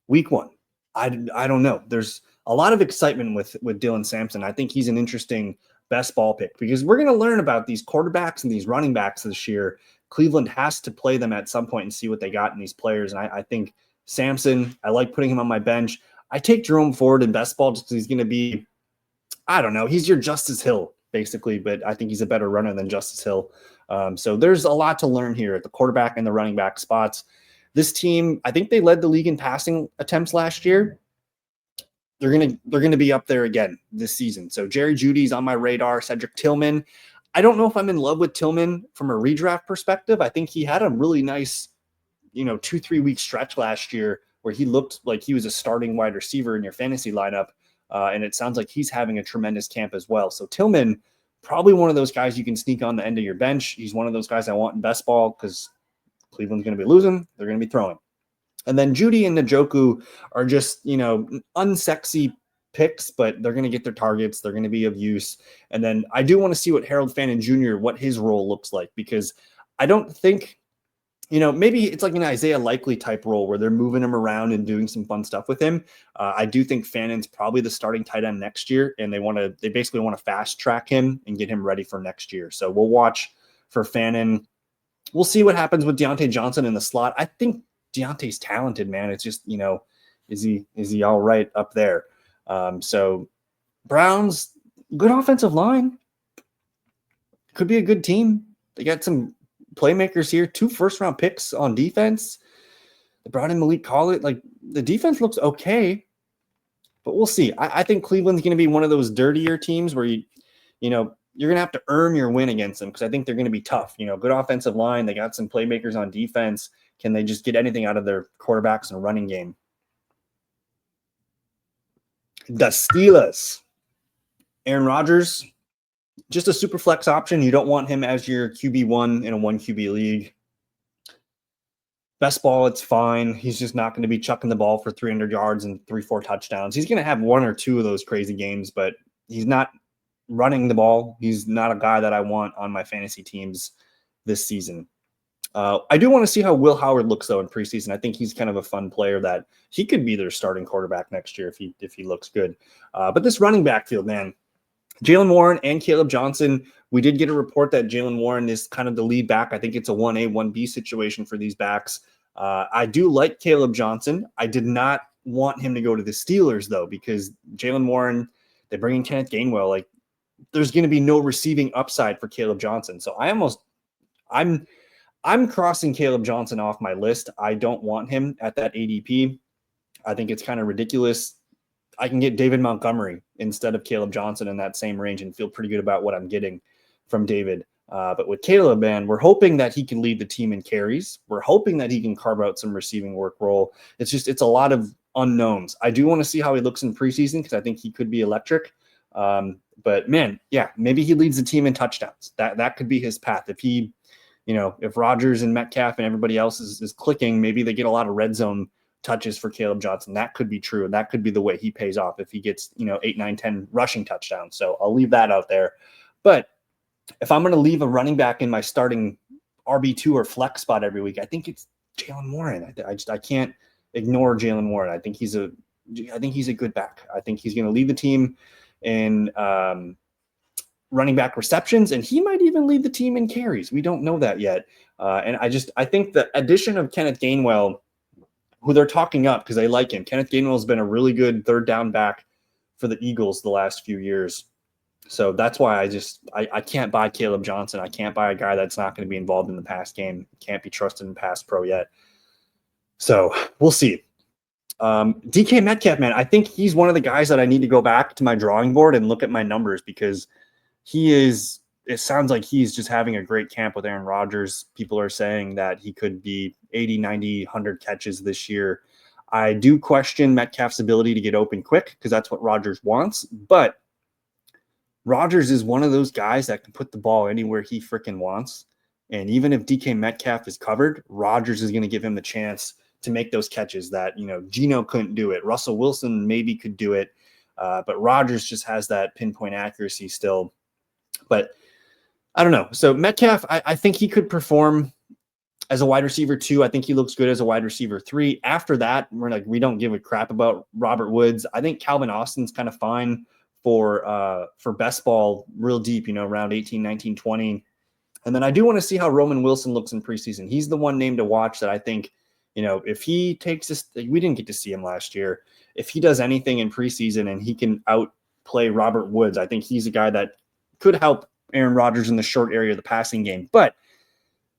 week 1. I don't know. There's a lot of excitement with Dylan Sampson. I think he's an interesting best ball pick because we're going to learn about these quarterbacks and these running backs this year. Cleveland has to play them at some point and see what they got in these players. And I think Sampson, I like putting him on my bench. I take Jerome Ford in best ball just because he's going to be, I don't know, he's your Justice Hill basically, but I think he's a better runner than Justice Hill. So there's a lot to learn here at the quarterback and the running back spots. This team, I think they led the league in passing attempts last year. They're gonna be up there again this season. So Jerry Jeudy's on my radar. Cedric Tillman. I don't know if I'm in love with Tillman from a redraft perspective. I think he had a really nice, 2-3 week stretch last year where he looked like he was a starting wide receiver in your fantasy lineup. And it sounds like he's having a tremendous camp as well. So Tillman, probably one of those guys you can sneak on the end of your bench. He's one of those guys I want in best ball because Cleveland's going to be losing. They're going to be throwing. And then Judy and Njoku are just, unsexy picks, but they're going to get their targets. They're going to be of use. And then I do want to see what Harold Fannin Jr., what his role looks like, because I don't think, maybe it's like an Isaiah Likely type role where they're moving him around and doing some fun stuff with him. I do think Fannin's probably the starting tight end next year, and they basically want to fast track him and get him ready for next year. So we'll watch for Fannin. We'll see what happens with Deontay Johnson in the slot. I think Deontay's talented, man. It's just, is he all right up there? So Browns, good offensive line. Could be a good team. They got some playmakers here, 2 first-round picks on defense. They brought in Malik Collett. Like, the defense looks okay, but we'll see. I think Cleveland's going to be one of those dirtier teams where you're going to have to earn your win against them, because I think they're going to be tough. Good offensive line. They got some playmakers on defense. Can they just get anything out of their quarterbacks and running game? The Steelers. Aaron Rodgers, just a super flex option. You don't want him as your QB1 in a 1 QB league. Best ball, it's fine. He's just not going to be chucking the ball for 300 yards and 3-4 touchdowns. He's going to have 1 or 2 of those crazy games, but he's not running the ball. He's not a guy that I want on my fantasy teams this season. I do want to see how Will Howard looks, though, in preseason. I think he's kind of a fun player that he could be their starting quarterback next year if he looks good. But this running back field, man, Jaylen Warren and Caleb Johnson, we did get a report that Jaylen Warren is kind of the lead back. I think it's a 1A, 1B situation for these backs. I do like Caleb Johnson. I did not want him to go to the Steelers, though, because Jaylen Warren, they bring in Kenneth Gainwell. Like, there's going to be no receiving upside for Caleb Johnson. So I'm crossing Caleb Johnson off my list. I don't want him at that ADP. I think it's kind of ridiculous. I can get David Montgomery instead of Caleb Johnson in that same range and feel pretty good about what I'm getting from David. But with Caleb, man, we're hoping that he can lead the team in carries. We're hoping that he can carve out some receiving work role. It's a lot of unknowns. I do want to see how he looks in preseason, because I think he could be electric. But man, yeah, maybe he leads the team in touchdowns. That could be his path. If Rodgers and Metcalf and everybody else is clicking, maybe they get a lot of red zone touches for Caleb Johnson. That could be true. And that could be the way he pays off if he gets, 8, 9, 10 rushing touchdowns. So I'll leave that out there. But if I'm going to leave a running back in my starting RB2 or flex spot every week, I think it's Jaylen Warren. I can't ignore Jaylen Warren. I think he's a good back. I think he's going to lead the team in running back receptions, and he might even lead the team in carries. We don't know that yet. And I think the addition of Kenneth Gainwell, who they're talking up because they like him. Kenneth Gainwell has been a really good third down back for the Eagles the last few years. So that's why I can't buy Caleb Johnson. I can't buy a guy that's not going to be involved in the pass game. Can't be trusted in pass pro yet. So we'll see. DK Metcalf, man, I think he's one of the guys that I need to go back to my drawing board and look at my numbers, because it sounds like he's just having a great camp with Aaron Rodgers. People are saying that he could be 80, 90, 100 catches this year. I do question Metcalf's ability to get open quick, because that's what Rodgers wants. But Rodgers is one of those guys that can put the ball anywhere he freaking wants. And even if DK Metcalf is covered, Rodgers is going to give him the chance to make those catches that, Geno couldn't do it. Russell Wilson maybe could do it. But Rodgers just has that pinpoint accuracy still. But I don't know. So Metcalf, I think he could perform as a wide receiver 2. I think he looks good as a wide receiver 3. After that, we don't give a crap about Robert Woods. I think Calvin Austin's kind of fine for best ball real deep, around 18, 19, 20. And then I do want to see how Roman Wilson looks in preseason. He's the one name to watch that I think, if he takes this, we didn't get to see him last year. If he does anything in preseason and he can outplay Robert Woods, I think he's a guy that could help Aaron Rodgers in the short area of the passing game. But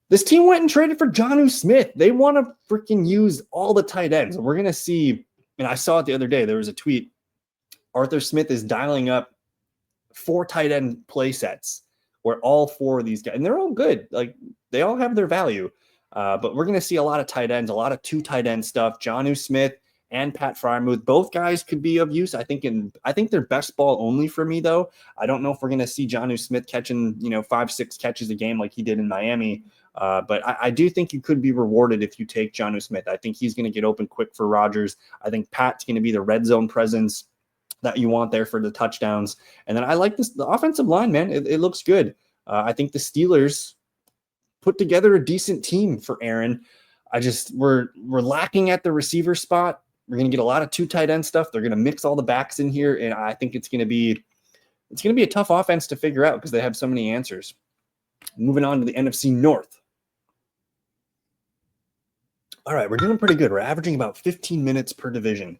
this team went and traded for Jonnu Smith. They want to freaking use all the tight ends. We're going to see, and I saw it the other day, there was a tweet. Arthur Smith is dialing up 4 tight end play sets where all 4 of these guys, and they're all good. Like, they all have their value. But we're going to see a lot of tight ends, a lot of 2 tight end stuff. Jonnu Smith and Pat Freiermuth, both guys could be of use. I think they're best ball only for me, though. I don't know if we're going to see Jonnu Smith catching, 5-6 catches a game like he did in Miami. But I do think you could be rewarded if you take Jonnu Smith. I think he's going to get open quick for Rodgers. I think Pat's going to be the red zone presence. that you want there for the touchdowns. And then I like the offensive line, man. It looks good. I think the Steelers put together a decent team for Aaron. We're lacking at the receiver spot. We're going to get a lot of 2 tight end stuff. They're going to mix all the backs in here, and I think it's going to be a tough offense to figure out because they have so many answers. Moving on to the NFC North. All right, we're doing pretty good. We're averaging about 15 minutes per division.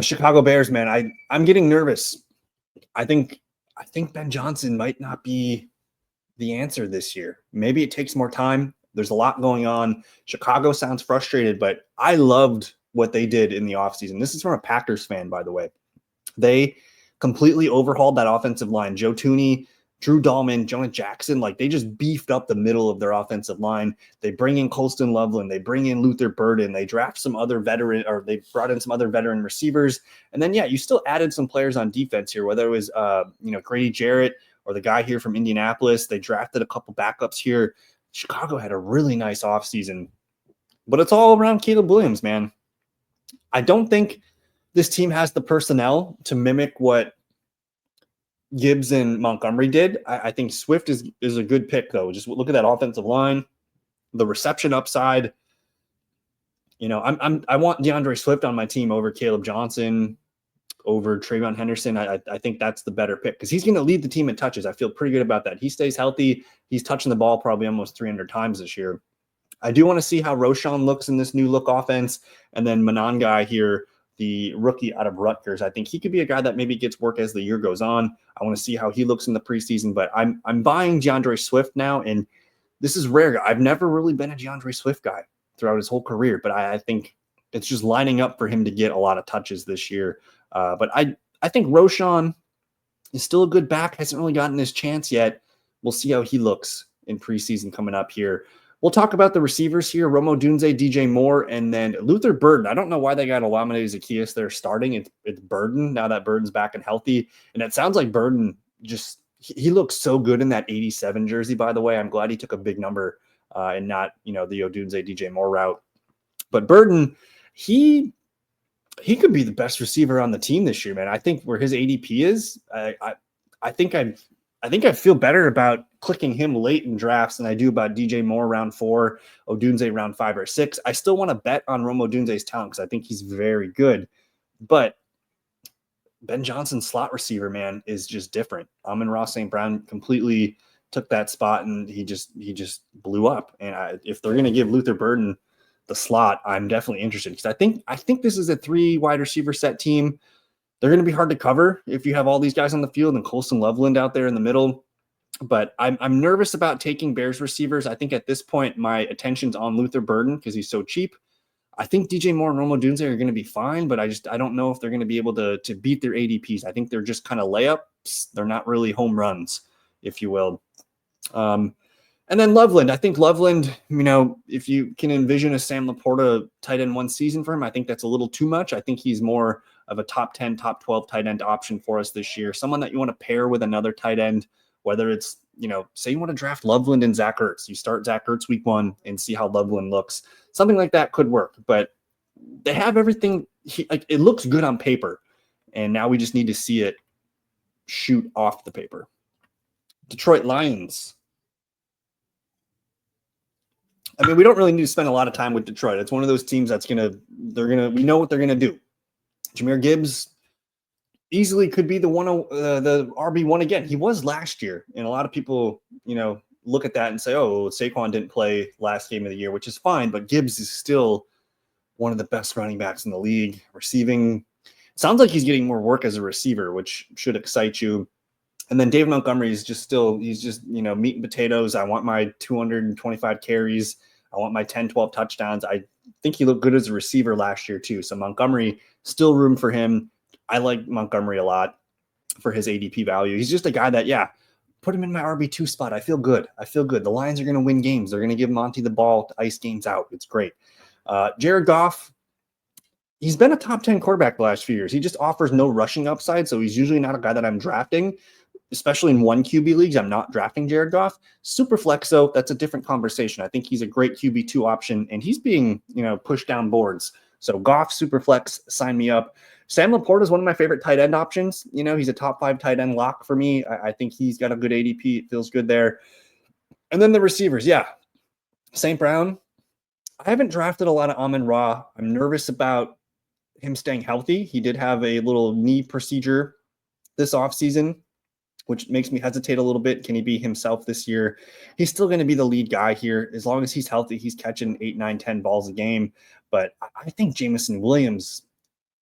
Chicago Bears, man, I'm getting nervous. I think Ben Johnson might not be the answer this year. Maybe it takes more time. There's a lot going on. Chicago sounds frustrated, but I loved what they did in the offseason. This is from a Packers fan, by the way. They completely overhauled that offensive line. Joe Thuney, Drew Dahlman, Jonah Jackson, like they just beefed up the middle of their offensive line. They bring in Colston Loveland. They bring in Luther Burden. They draft some other veteran, or they brought in some other veteran receivers. And then, yeah, you still added some players on defense here, whether it was, Grady Jarrett or the guy here from Indianapolis. They drafted a couple backups here. Chicago had a really nice offseason, but it's all around Caleb Williams, man. I don't think this team has the personnel to mimic what Gibbs and Montgomery did. I think Swift is a good pick, though. Just look at that offensive line, the reception upside. I want DeAndre Swift on my team over Caleb Johnson, over Trayvon Henderson. I think that's the better pick because he's going to lead the team in touches. I feel pretty good about that. He stays healthy. He's touching the ball probably almost 300 times this year. I do want to see how Roschon looks in this new look offense. And then Monangai here, the rookie out of Rutgers. I think he could be a guy that maybe gets work as the year goes on. I want to see how he looks in the preseason, but I'm buying DeAndre Swift now. And this is rare. I've never really been a DeAndre Swift guy throughout his whole career, but I think it's just lining up for him to get a lot of touches this year. But I think Roschon is still a good back. Hasn't really gotten his chance yet. We'll see how he looks in preseason coming up here. We'll talk about the receivers here, Rome Odunze, DJ Moore, and then Luther Burden. I don't know why they got Olamide Zaccheaus there starting. It's Burden now that Burden's back and healthy. And it sounds like Burden he looks so good in that 87 jersey, by the way. I'm glad he took a big number and not, the Odunze, DJ Moore route. But Burden, he could be the best receiver on the team this year, man. I think where his ADP is, I think I feel better about clicking him late in drafts than I do about DJ Moore round 4, Odunze round 5 or 6. I still want to bet on Rome Odunze's talent because I think he's very good. But Ben Johnson's slot receiver, man, is just different. Amon-Ra St. Brown completely took that spot and he just blew up. And if they're going to give Luther Burden the slot, I'm definitely interested because I think this is a 3 wide receiver set team. They're going to be hard to cover if you have all these guys on the field and Colston Loveland out there in the middle. But I'm nervous about taking Bears receivers. I think at this point, my attention's on Luther Burden because he's so cheap. I think DJ Moore and Rome Odunze are going to be fine, but I don't know if they're going to be able to beat their ADPs. I think they're just kind of layups. They're not really home runs, if you will. And then Loveland. I think Loveland, if you can envision a Sam Laporta tight end 1 season for him, I think that's a little too much. I think he's more of a top 10, top 12 tight end option for us this year. Someone that you want to pair with another tight end, whether it's, say you want to draft Loveland and Zach Ertz. You start Zach Ertz week 1 and see how Loveland looks. Something like that could work, but they have everything. It looks good on paper, and now we just need to see it shoot off the paper. Detroit Lions. I mean, we don't really need to spend a lot of time with Detroit. It's one of those teams we know what they're going to do. Jahmyr Gibbs easily could be the RB1 again. He was last year, and a lot of people, look at that and say, oh, Saquon didn't play last game of the year, which is fine, but Gibbs is still one of the best running backs in the league. Receiving, sounds like he's getting more work as a receiver, which should excite you. And then David Montgomery is he's just meat and potatoes. I want my 225 carries. I want my 10, 12 touchdowns. I think he looked good as a receiver last year too. So Montgomery, still room for him. I like Montgomery a lot for his ADP value. He's just a guy that, put him in my RB2 spot. I feel good. The Lions are going to win games. They're going to give Monty the ball to ice games out. It's great. Jared Goff, he's been a top 10 quarterback the last few years. He just offers no rushing upside, so he's usually not a guy that I'm drafting, especially in 1 QB leagues. I'm not drafting Jared Goff. Super flex, though, that's a different conversation. I think he's a great QB2 option, and he's being, pushed down boards. So Goff, super flex, sign me up. Sam Laporta is one of my favorite tight end options. He's a top 5 tight end lock for me. I think he's got a good ADP. It feels good there. And then the receivers, St. Brown. I haven't drafted a lot of Amon-Ra. I'm nervous about him staying healthy. He did have a little knee procedure this offseason, which makes me hesitate a little bit. Can he be himself this year? He's still going to be the lead guy here. As long as he's healthy, he's catching 8, 9, 10 balls a game. But I think Jameson Williams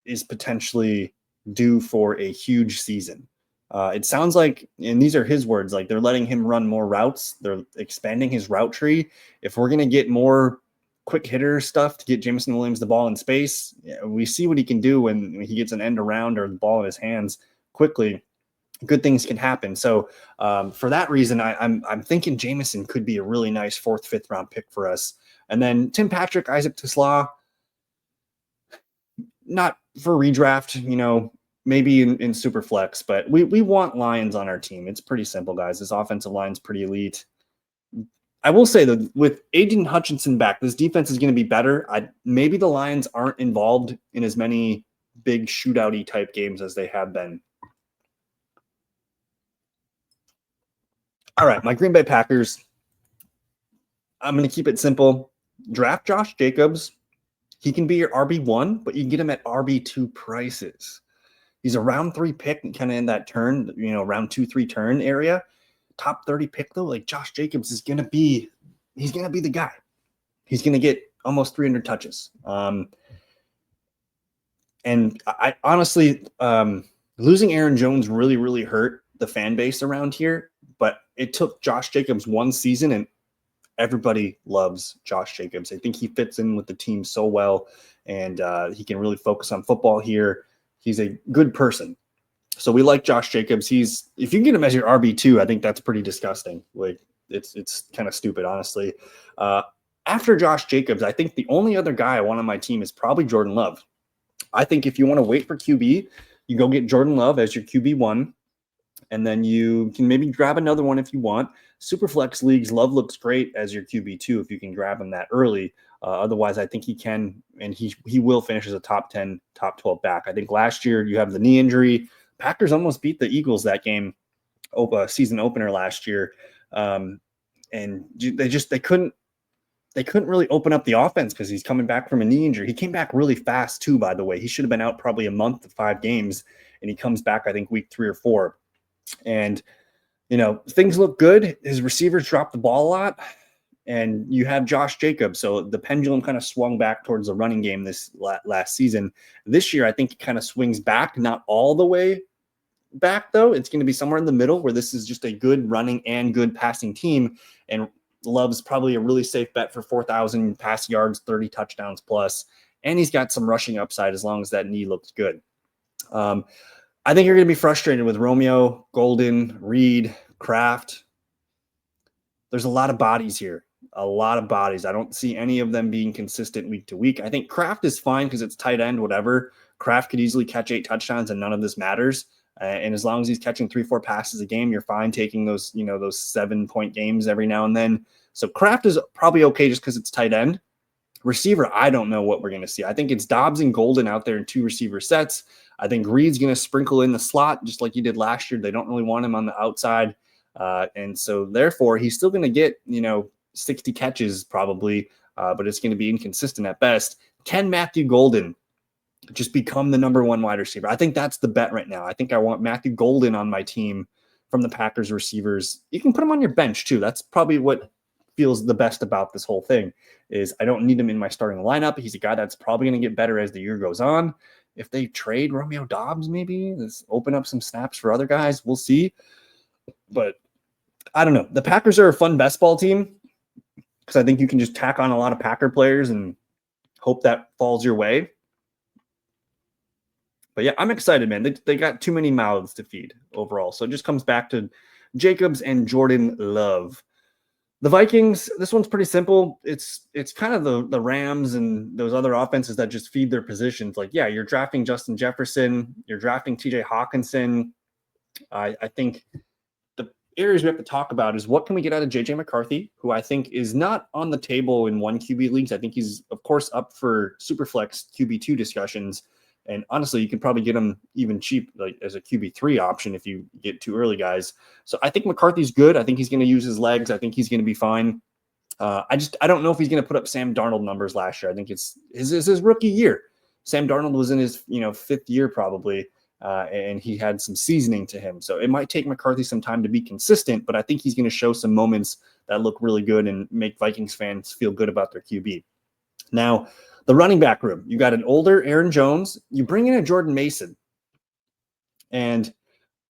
is potentially due for a huge season. It sounds like, and these are his words, like they're letting him run more routes. They're expanding his route tree. If we're going to get more quick hitter stuff to get Jameson Williams the ball in space, we see what he can do when he gets an end around or the ball in his hands quickly. Good things can happen. So for that reason, I'm thinking Jameson could be a really nice 4th, 5th round pick for us. And then Tim Patrick, Isaac Tesla, not for redraft, maybe in super flex, but we want Lions on our team. It's pretty simple, guys. This offensive line's pretty elite. I will say that with Aiden Hutchinson back, this defense is going to be better. Maybe the Lions aren't involved in as many big shootout-y type games as they have been. All right, my Green Bay Packers. I'm going to keep it simple. Draft Josh Jacobs. He can be your RB1, but you can get him at RB2 prices. He's a round 3 pick, kind of in that turn, round 2, 3 turn area. Top 30 pick though, like Josh Jacobs he's going to be the guy. He's going to get almost 300 touches. And I honestly, losing Aaron Jones really, really hurt the fan base around here, but it took Josh Jacobs 1 season and everybody loves Josh Jacobs. I think he fits in with the team so well, and he can really focus on football here. He's a good person. So we like Josh Jacobs. If you can get him as your RB2, I think that's pretty disgusting. Like it's kind of stupid, honestly. After Josh Jacobs, I think the only other guy I want on my team is probably Jordan Love. I think if you want to wait for QB, you go get Jordan Love as your QB1, and then you can maybe grab another one if you want. Superflex leagues, Love looks great as your QB2 if you can grab him that early. Otherwise, I think he can, and he will finish as a top 10, top 12 back. I think last year you have the knee injury. Packers almost beat the Eagles that game, season opener last year, and they couldn't really open up the offense because he's coming back from a knee injury. He came back really fast too, by the way. He should have been out probably a month to 5 games, and he comes back I think week 3 or 4. And things look good. His receivers dropped the ball a lot, and you have Josh Jacobs. So the pendulum kind of swung back towards the running game this last season. This year, I think it kind of swings back, not all the way back though. It's going to be somewhere in the middle where this is just a good running and good passing team. And Love's probably a really safe bet for 4,000 pass yards, 30 touchdowns plus. And he's got some rushing upside as long as that knee looks good. I think you're going to be frustrated with Romeo, Golden, Reed, Kraft. There's a lot of bodies here. A lot of bodies. I don't see any of them being consistent week to week. I think Kraft is fine because it's tight end, whatever. Kraft could easily catch 8 touchdowns and none of this matters. And as long as he's catching 3-4 passes a game, you're fine taking those 7-point games every now and then. So Kraft is probably okay just because it's tight end. Receiver, I don't know what we're going to see. I think it's Dobbs and Golden out there in 2 receiver sets. I think Reed's going to sprinkle in the slot just like he did last year. They don't really want him on the outside. And so therefore he's still going to get, 60 catches probably, but it's going to be inconsistent at best. Can Matthew Golden just become the number 1 wide receiver? I think that's the bet right now. I think I want Matthew Golden on my team from the Packers receivers. You can put him on your bench too. That's probably what feels the best about this whole thing is I don't need him in my starting lineup. He's a guy that's probably going to get better as the year goes on. If they trade Romeo Dobbs, maybe let's open up some snaps for other guys. We'll see. But I don't know. The Packers are a fun best ball team because I think you can just tack on a lot of Packer players and hope that falls your way. But yeah, I'm excited, man. They got too many mouths to feed overall. So it just comes back to Jacobs and Jordan Love. The Vikings, this one's pretty simple. It's kind of the Rams and those other offenses that just feed their positions. Like, yeah, you're drafting Justin Jefferson. You're drafting TJ Hawkinson. I think the areas we have to talk about is what can we get out of JJ McCarthy, who I think is not on the table in 1 QB leagues. I think he's, of course, up for Superflex QB2 discussions. And honestly, you can probably get him even cheap, like as a QB3 option if you get too early guys. So I think McCarthy's good. I think he's going to use his legs. I think he's going to be fine. I don't know if he's going to put up Sam Darnold numbers last year. I think it's his rookie year. Sam Darnold was in his fifth year probably, and he had some seasoning to him. So it might take McCarthy some time to be consistent, but I think he's going to show some moments that look really good and make Vikings fans feel good about their QB. Now, the running back room, you got an older Aaron Jones. You bring in a Jordan Mason, and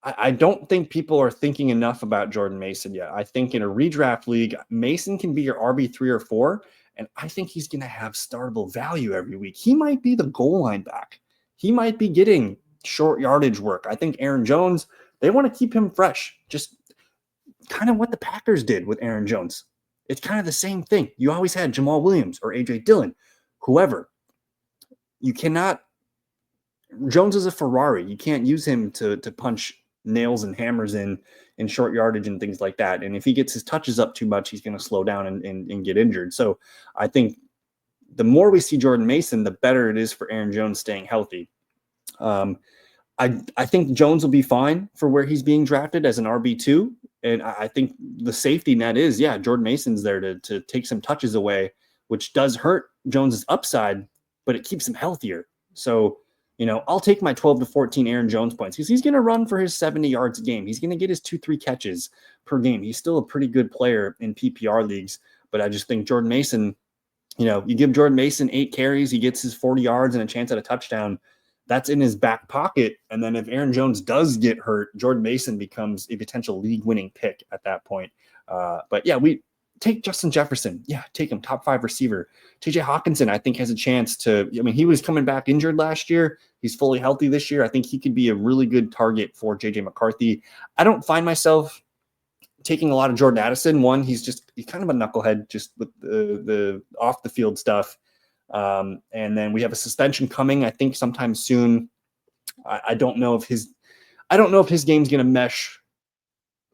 I don't think people are thinking enough about Jordan Mason yet. I think in a redraft league, Mason can be your RB3 or 4, and I think he's going to have startable value every week. He might be the goal line back. He might be getting short yardage work. I think Aaron Jones, they want to keep him fresh. Just kind of what the Packers did with Aaron Jones. It's kind of the same thing. You always had Jamal Williams or A.J. Dillon, whoever. You cannot – Jones is a Ferrari. You can't use him to punch – nails and hammers in short yardage and things like that. And if he gets his touches up too much, he's going to slow down and get injured. So I think the more we see Jordan Mason, the better it is for Aaron Jones staying healthy. I think Jones will be fine for where he's being drafted as an RB2. And I think the safety net is, Jordan Mason's there to take some touches away, which does hurt Jones's upside, but it keeps him healthier. So I'll take my 12 to 14 Aaron Jones points because he's going to run for his 70 yards a game. He's going to get his 2-3 catches per game. He's still a pretty good player in PPR leagues, but I just think Jordan Mason, you give Jordan Mason 8 carries, he gets his 40 yards and a chance at a touchdown. That's in his back pocket. And then if Aaron Jones does get hurt, Jordan Mason becomes a potential league-winning pick at that point. We take Justin Jefferson. Yeah, take him, top 5 receiver. TJ Hawkinson, I think, has a chance to – he was coming back injured last year. He's fully healthy this year. I think he could be a really good target for J.J. McCarthy. I don't find myself taking a lot of Jordan Addison. One, he's kind of a knucklehead just with the off-the-field stuff. And then we have a suspension coming, I think, sometime soon. I don't know if his game's going to mesh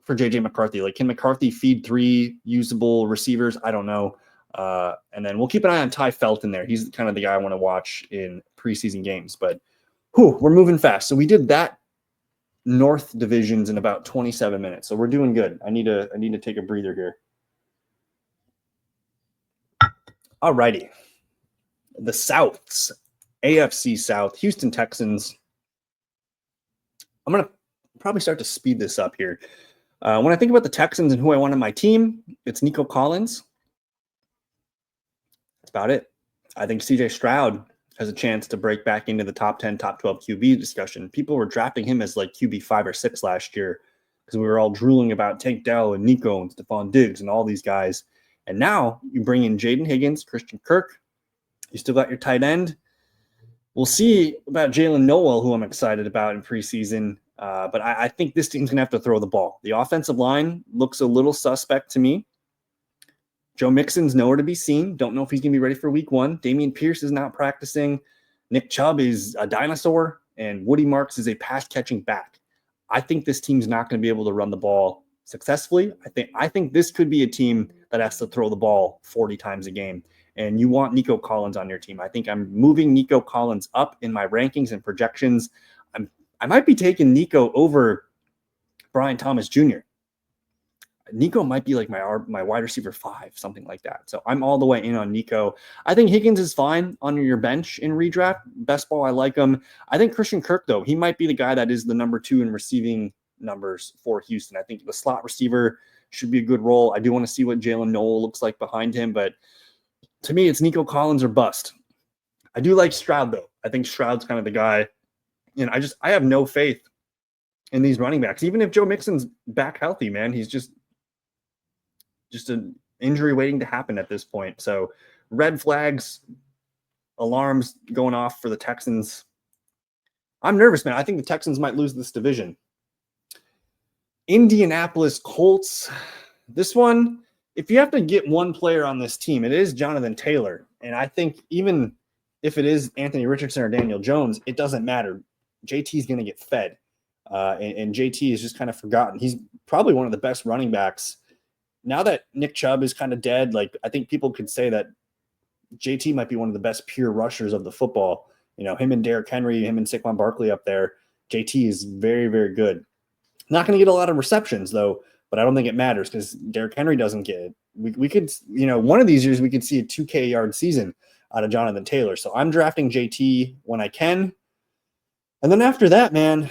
for J.J. McCarthy. Like, can McCarthy feed 3 usable receivers? I don't know. And then we'll keep an eye on Ty Felton there. He's kind of the guy I want to watch in preseason games. But we're moving fast. So we did that North divisions in about 27 minutes. So we're doing good. I need to take a breather here. All righty. The Souths, AFC South, Houston Texans. I'm going to probably start to speed this up here. When I think about the Texans and who I want on my team, it's Nico Collins. That's about it. I think CJ Stroud has a chance to break back into the top 10, top 12 QB discussion. People were drafting him as like QB 5 or 6 last year because we were all drooling about Tank Dell and Nico and Stephon Diggs and all these guys. And now you bring in Jaden Higgins, Christian Kirk. You still got your tight end. We'll see about Jalen Noel, who I'm excited about in preseason. But I think this team's going to have to throw the ball. The offensive line looks a little suspect to me. Joe Mixon's nowhere to be seen. Don't know if he's going to be ready for week 1. Damian Pierce is not practicing. Nick Chubb is a dinosaur. And Woody Marks is a pass-catching back. I think this team's not going to be able to run the ball successfully. I think this could be a team that has to throw the ball 40 times a game. And you want Nico Collins on your team. I think I'm moving Nico Collins up in my rankings and projections. I might be taking Nico over Brian Thomas Jr. Nico might be like my wide receiver 5, something like that. So I'm all the way in on Nico. I think Higgins is fine on your bench in redraft. Best ball, I like him. I think Christian Kirk, though, he might be the guy that is the number 2 in receiving numbers for Houston. I think the slot receiver should be a good role. I do want to see what Jalen Noel looks like behind him, but to me, it's Nico Collins or bust. I do like Stroud, though. I think Stroud's kind of the guy. And I have no faith in these running backs. Even if Joe Mixon's back healthy, man, he's just an injury waiting to happen at this point. So red flags, alarms going off for the Texans. I'm nervous, man. I think the Texans might lose this division. Indianapolis Colts. This one, if you have to get one player on this team, it is Jonathan Taylor. And I think even if it is Anthony Richardson or Daniel Jones, it doesn't matter. JT is going to get fed. And JT is just kind of forgotten. He's probably one of the best running backs. Now that Nick Chubb is kind of dead, I think people could say that JT might be one of the best pure rushers of the football. him and Derrick Henry, him and Saquon Barkley up there. JT is very, very good. Not going to get a lot of receptions, though, but I don't think it matters because Derrick Henry doesn't get it. We could, one of these years we could see a 2K yard season out of Jonathan Taylor. So I'm drafting JT when I can. And then after that, man,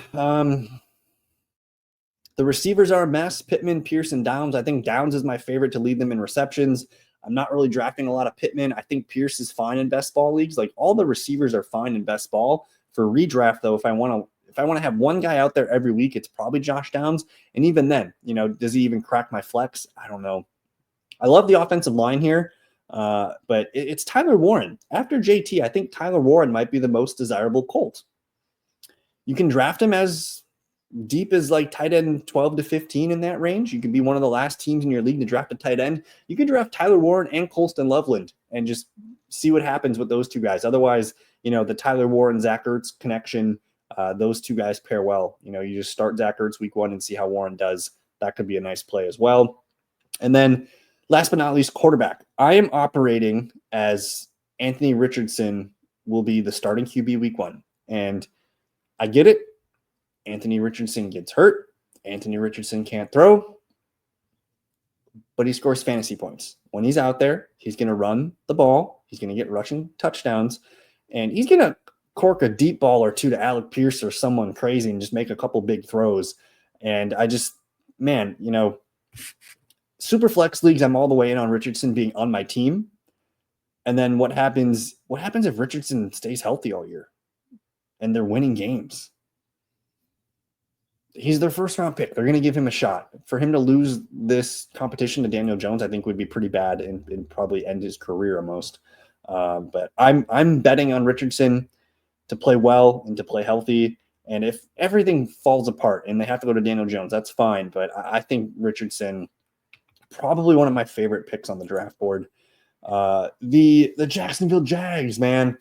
the receivers are a mess. Pittman, Pierce, and Downs. I think Downs is my favorite to lead them in receptions. I'm not really drafting a lot of Pittman. I think Pierce is fine in best ball leagues. Like all the receivers are fine in best ball. For redraft, though, if I want to have one guy out there every week, it's probably Josh Downs. And even then, does he even crack my flex? I don't know. I love the offensive line here, but it's Tyler Warren. After JT, I think Tyler Warren might be the most desirable Colt. You can draft him as deep as like tight end 12 to 15 in that range. You could be one of the last teams in your league to draft a tight end. You can draft Tyler Warren and Colston Loveland and just see what happens with those two guys. Otherwise, the Tyler Warren, Zach Ertz connection, those two guys pair well. You just start Zach Ertz week 1 and see how Warren does. That could be a nice play as well. And then last but not least, quarterback. I am operating as Anthony Richardson will be the starting QB week 1. And I get it. Anthony Richardson gets hurt. Anthony Richardson can't throw, but he scores fantasy points. When he's out there, he's going to run the ball. He's going to get rushing touchdowns, and he's going to cork a deep ball or two to Alec Pierce or someone crazy and just make a couple big throws. And I just, super flex leagues, I'm all the way in on Richardson being on my team. And then what happens if Richardson stays healthy all year and they're winning games? He's their first round pick. They're going to give him a shot. For him to lose this competition to Daniel Jones, I think would be pretty bad and probably end his career almost. But I'm betting on Richardson to play well and to play healthy. And if everything falls apart and they have to go to Daniel Jones, that's fine. But I think Richardson, probably one of my favorite picks on the draft board. The Jacksonville Jags, man,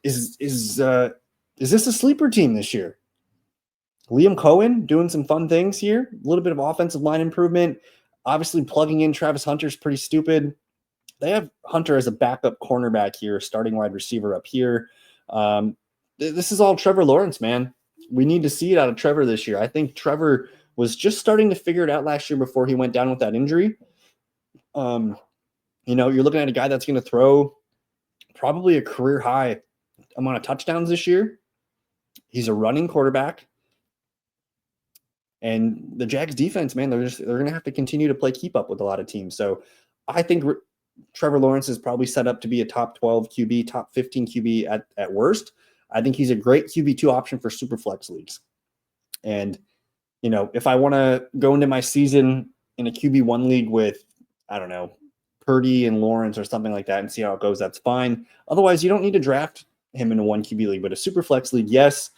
is this a sleeper team this year? Liam Cohen doing some fun things here. A little bit of offensive line improvement. Obviously, plugging in Travis Hunter is pretty stupid. They have Hunter as a backup cornerback here, starting wide receiver up here. This is all Trevor Lawrence, man. We need to see it out of Trevor this year. I think Trevor was just starting to figure it out last year before he went down with that injury. You're looking at a guy that's going to throw probably a career high amount of touchdowns this year. He's a running quarterback. And the Jags defense, man, they're going to have to continue to play keep up with a lot of teams. So I think Trevor Lawrence is probably set up to be a top 12 QB, top 15 QB at worst. I think he's a great QB2 option for super flex leagues. And, if I want to go into my season in a QB1 league with, I don't know, Purdy and Lawrence or something like that and see how it goes, that's fine. Otherwise, you don't need to draft him in a 1 QB league. But a super flex league, yes.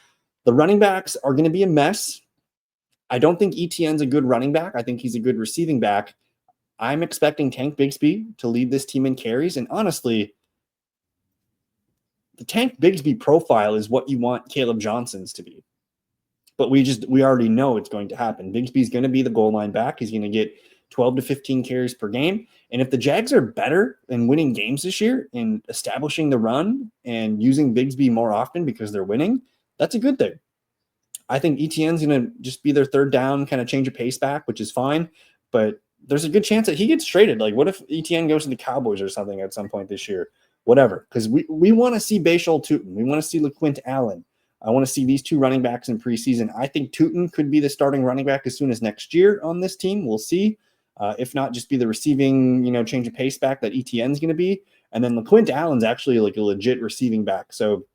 The running backs are going to be a mess. I don't think ETN's a good running back. I think he's a good receiving back. I'm expecting Tank Bigsby to lead this team in carries. And honestly, the Tank Bigsby profile is what you want Caleb Johnson's to be. But we already know it's going to happen. Bigsby's going to be the goal line back. He's going to get 12 to 15 carries per game. And if the Jags are better in winning games this year and establishing the run and using Bigsby more often because they're winning, that's a good thing. I think ETN's going to just be their third down, kind of change of pace back, which is fine. But there's a good chance that he gets traded. Like, what if ETN goes to the Cowboys or something at some point this year? Whatever. Because we want to see Bashal Tutin. We want to see LaQuint Allen. I want to see these two running backs in preseason. I think Tutin could be the starting running back as soon as next year on this team. We'll see. If not, just be the receiving, change of pace back that ETN's going to be. And then LaQuint Allen's actually like a legit receiving back. So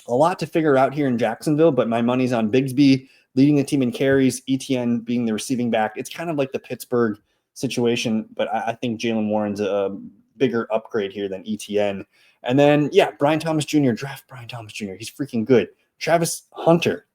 a lot to figure out here in Jacksonville, but my money's on Bigsby leading the team in carries, ETN being the receiving back. It's kind of like the Pittsburgh situation, but I think Jaylen Warren's a bigger upgrade here than ETN. And then, Brian Thomas Jr., draft Brian Thomas Jr. He's freaking good. Travis Hunter.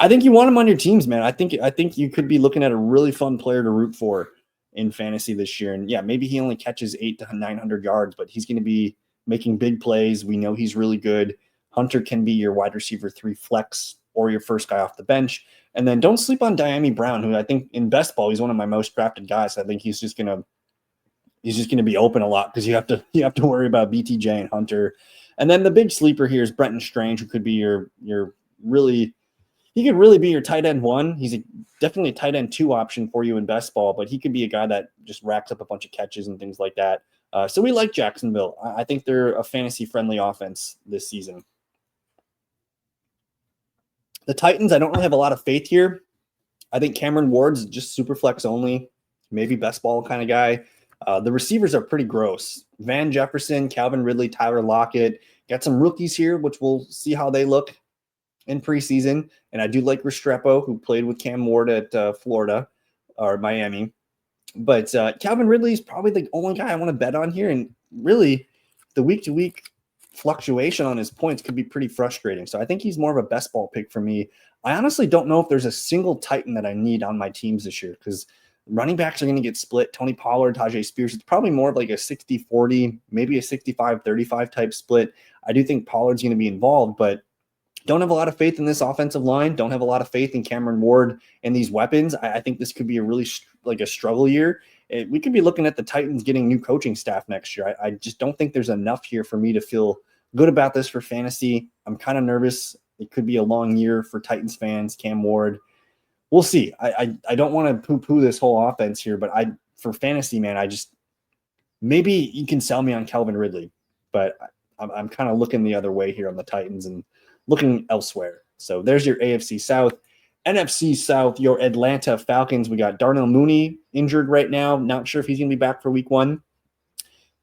I think you want him on your teams, man. I think you could be looking at a really fun player to root for in fantasy this year. And maybe he only catches 800 to 900 yards, but he's going to be making big plays. We know he's really good. Hunter can be your wide receiver 3 flex or your first guy off the bench. And then don't sleep on Diami Brown, who I think in best ball, he's one of my most drafted guys. I think he's just going to be open a lot because you have to worry about BTJ and Hunter. And then the big sleeper here is Brenton Strange, who could be your really he could really be your tight end one. He's definitely a tight end two option for you in best ball, but he could be a guy that just racks up a bunch of catches and things like that. So we like Jacksonville. I think they're a fantasy-friendly offense this season. The Titans, I don't really have a lot of faith here. I think Cameron Ward's just super flex only, maybe best ball kind of guy. The receivers are pretty gross. Van Jefferson, Calvin Ridley, Tyler Lockett. Got some rookies here, which we'll see how they look in preseason. And I do like Restrepo, who played with Cam Ward at Florida or Miami. But Calvin Ridley is probably the only guy I want to bet on here. And really, the week-to-week fluctuation on his points could be pretty frustrating. So I think he's more of a best ball pick for me. I honestly don't know if there's a single Titan that I need on my teams this year because running backs are going to get split. Tony Pollard, Tajay Spears. It's probably more of like a 60-40, maybe a 65-35 type split. I do think Pollard's going to be involved, but don't have a lot of faith in this offensive line. Don't have a lot of faith in Cameron Ward and these weapons. I think this could be a really a struggle year. We could be looking at the Titans getting new coaching staff next year. I just don't think there's enough here for me to feel good about this for fantasy. I'm kind of nervous. It could be a long year for Titans fans, Cam Ward. We'll see. I don't want to poo-poo this whole offense here, but for fantasy, man, maybe you can sell me on Calvin Ridley, but I'm kind of looking the other way here on the Titans and looking elsewhere. So there's your AFC South. NFC South, your Atlanta Falcons. We got Darnell Mooney injured right now. Not sure if he's going to be back for week one.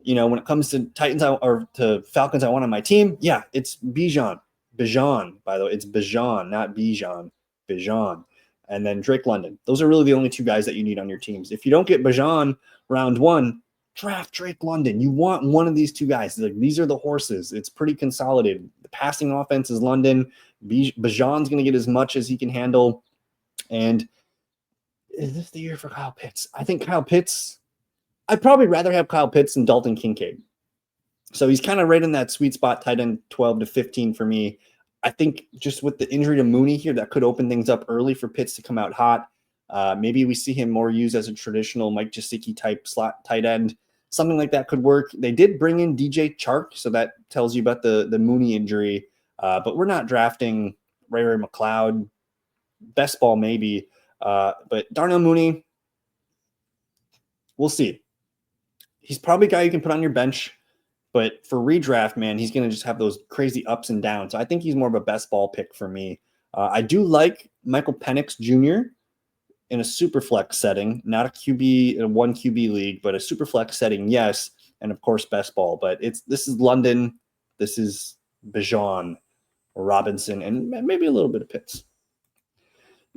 When it comes to Titans or to Falcons I want on my team, yeah, it's Bijan. Bijan, by the way. It's Bijan, not Bijan. Bijan. And then Drake London. Those are really the only two guys that you need on your teams. If you don't get Bijan round one, draft Drake London. You want one of these two guys. These are the horses. It's pretty consolidated. The passing offense is London. Bijan's going to get as much as he can handle. And is this the year for Kyle Pitts? I think Kyle Pitts, I'd probably rather have Kyle Pitts than Dalton Kincaid. So he's kind of right in that sweet spot, tight end 12 to 15 for me. I think just with the injury to Mooney here, that could open things up early for Pitts to come out hot. Maybe we see him more used as a traditional Mike Gesicki type slot tight end. Something like that could work. They did bring in DJ Chark, so that tells you about the Mooney injury. But we're not drafting Ray McLeod. Best ball maybe. But Darnell Mooney, we'll see. He's probably a guy you can put on your bench. But for redraft, man, he's going to just have those crazy ups and downs. So I think he's more of a best ball pick for me. I do like Michael Penix Jr. in a super flex setting, not a one QB league, but a super flex setting, yes. And of course, best ball. But this is London. This is Bijan, Robinson, and maybe a little bit of Pitts.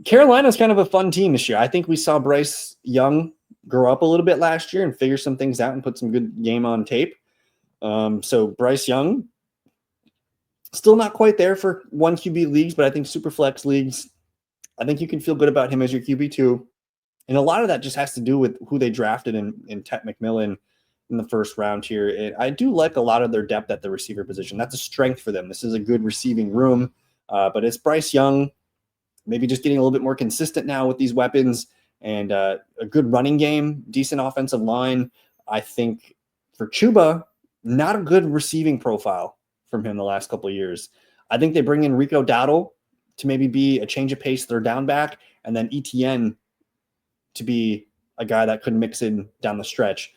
Carolina's kind of a fun team this year. I think we saw Bryce Young grow up a little bit last year and figure some things out and put some good game on tape. So Bryce Young, still not quite there for one QB leagues, but I think super flex leagues, I think you can feel good about him as your QB2. And a lot of that just has to do with who they drafted in Tet McMillan in the first round here. And I do like a lot of their depth at the receiver position. That's a strength for them. This is a good receiving room, but it's Bryce Young, maybe just getting a little bit more consistent now with these weapons and a good running game, decent offensive line. I think for Chuba, not a good receiving profile from him the last couple of years. I think they bring in Rico Dowdle to maybe be a change of pace third down back, and then ETN to be a guy that could mix in down the stretch.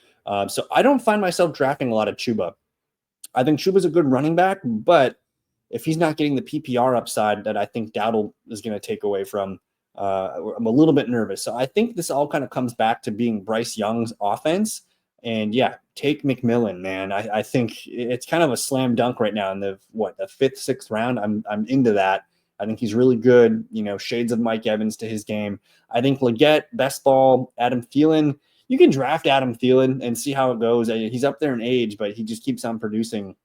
So I don't find myself drafting a lot of Chuba. I think Chuba's a good running back, but if he's not getting the PPR upside that I think Dowdle is going to take away from, I'm a little bit nervous. So I think this all kind of comes back to being Bryce Young's offense. And yeah, take McMillan, man. I think it's kind of a slam dunk right now in the fifth, sixth round. I'm into that. I think he's really good. Shades of Mike Evans to his game. I think Leggett, best ball, Adam Thielen. You can draft Adam Thielen and see how it goes. He's up there in age, but he just keeps on producing.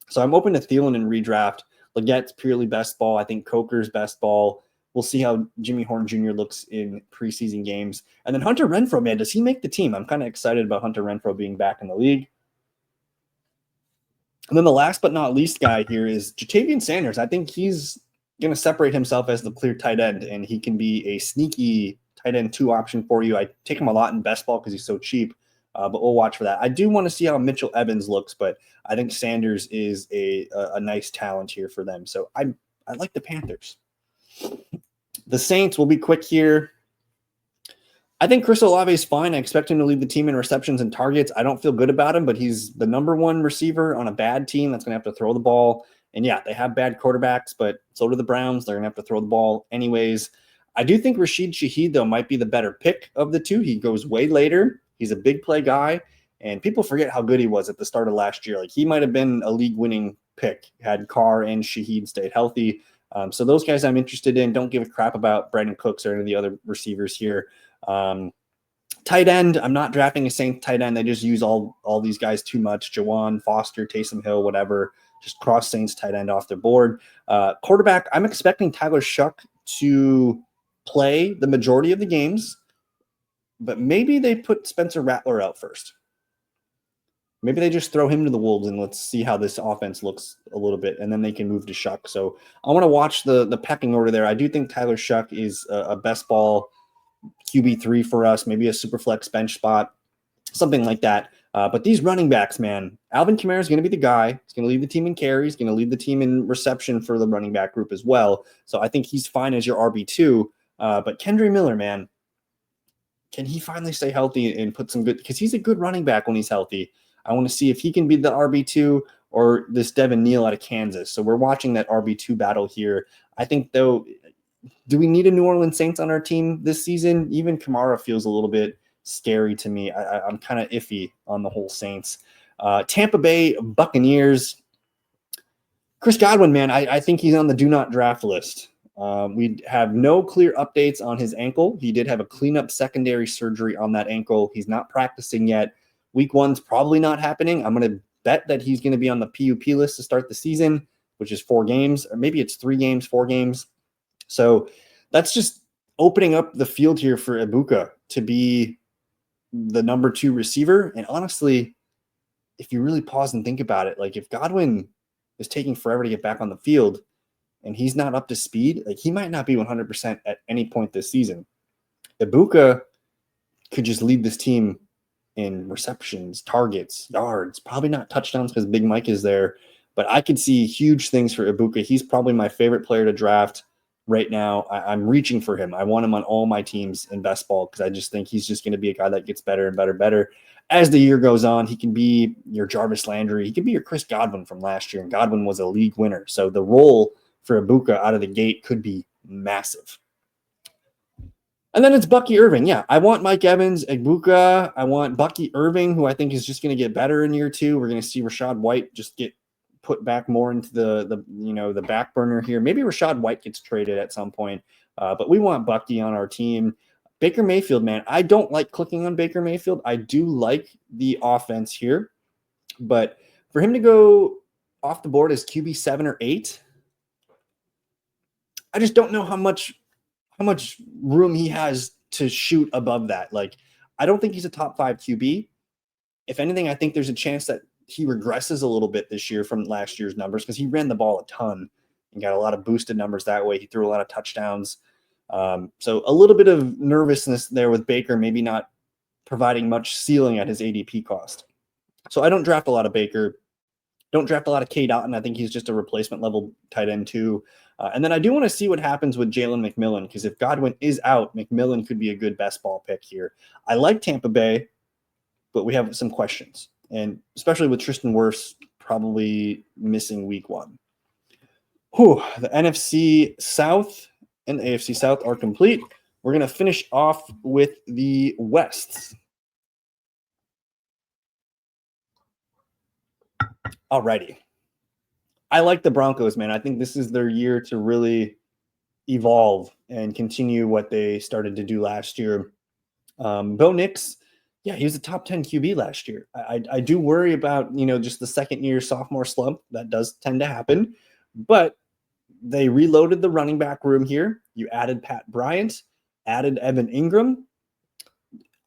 So I'm open to Thielen in redraft. Leggett's purely best ball. I think Coker's best ball. We'll see how Jimmy Horn Jr. looks in preseason games. And then Hunter Renfrow, man, does he make the team? I'm kind of excited about Hunter Renfrow being back in the league. And then the last but not least guy here is Jatavian Sanders. I think he's going to separate himself as the clear tight end, and he can be a sneaky tight end 2 option for you. I take him a lot in best ball because he's so cheap. but we'll watch for that. I do want to see how Mitchell Evans looks, but I think Sanders is a nice talent here for them. So I like the Panthers. The Saints will be quick here. I think Chris Olave is fine. I expect him to lead the team in receptions and targets. I don't feel good about him, but he's the number one receiver on a bad team that's going to have to throw the ball. And yeah, they have bad quarterbacks, but so do the Browns. They're going to have to throw the ball anyways. I do think Rashid Shaheed, though, might be the better pick of the two. He goes way later. He's a big play guy, and people forget how good he was at the start of last year. Like, he might have been a league-winning pick had Carr and Shaheed stayed healthy. So those guys I'm interested in. Don't give a crap about Brandon Cooks or any of the other receivers here. Tight end, I'm not drafting a Saints tight end. They just use all these guys too much. Jawan, Foster, Taysom Hill, whatever. Just cross Saints tight end off their board. Quarterback, I'm expecting Tyler Shuck to play the majority of the games, but maybe they put Spencer Rattler out first. Maybe they just throw him to the wolves and let's see how this offense looks a little bit, and then they can move to Shuck. So I want to watch the pecking order there. I do think Tyler Shuck is a best ball QB3 for us, maybe a super flex bench spot, something like that. But these running backs, man, Alvin Kamara is going to be the guy. He's going to lead the team in carries, going to lead the team in reception for the running back group as well. So I think he's fine as your RB2. But Kendre Miller, man, can he finally stay healthy and put some good – because he's a good running back when he's healthy. I want to see if he can be the RB2 or this Devin Neal out of Kansas. So we're watching that RB2 battle here. I think, though, do we need a New Orleans Saints on our team this season? Even Kamara feels a little bit scary to me. I'm kind of iffy on the whole Saints. Tampa Bay Buccaneers. Chris Godwin, man, I think he's on the do not draft list. We have no clear updates on his ankle. He did have a cleanup secondary surgery on that ankle. He's not practicing yet. Week 1's probably not happening. I'm going to bet that he's going to be on the PUP list to start the season, which is 4 games, or maybe it's 3 games, 4 games. So that's just opening up the field here for Ibuka to be the number 2 receiver. And honestly, if you really pause and think about it, like if Godwin is taking forever to get back on the field and he's not up to speed, like he might not be 100% at any point this season. Ibuka could just lead this team in receptions, targets, yards, probably not touchdowns because Big Mike is there, but I could see huge things for Ibuka. He's probably my favorite player to draft right now. I'm reaching for him. I want him on all my teams in best ball because I just think he's just going to be a guy that gets better and better. As the year goes on, he can be your Jarvis Landry. He could be your Chris Godwin from last year, and Godwin was a league winner. So the role for Ibuka out of the gate could be massive. And then it's Bucky Irving. Yeah, I want Mike Evans, Ibuka. I want Bucky Irving, who I think is just going to get better in year 2. We're going to see Rachaad White just get put back more into the back burner here. Maybe Rachaad White gets traded at some point, but we want Bucky on our team. Baker Mayfield, man, I don't like clicking on Baker Mayfield. I do like the offense here, but for him to go off the board as QB 7 or 8, I just don't know how much room he has to shoot above that. Like, I don't think he's a top 5 QB. If anything, I think there's a chance that he regresses a little bit this year from last year's numbers because he ran the ball a ton and got a lot of boosted numbers that way. He threw a lot of touchdowns. So a little bit of nervousness there with Baker, maybe not providing much ceiling at his ADP cost. So I don't draft a lot of Baker. Don't draft a lot of K. Dotton. I think he's just a replacement level tight end too. And then I do want to see what happens with Jalen McMillan, because if Godwin is out, McMillan could be a good best ball pick here. I like Tampa Bay, but we have some questions, and especially with Tristan Wirfs probably missing week 1. The NFC South and the AFC South are complete. We're going to finish off with the West. Alrighty. I like the Broncos, man. I think this is their year to really evolve and continue what they started to do last year. Bo Nix, yeah, he was a top 10 QB last year. I do worry about, just the second year sophomore slump. That does tend to happen, but they reloaded the running back room here. You added Pat Bryant, added Evan Ingram.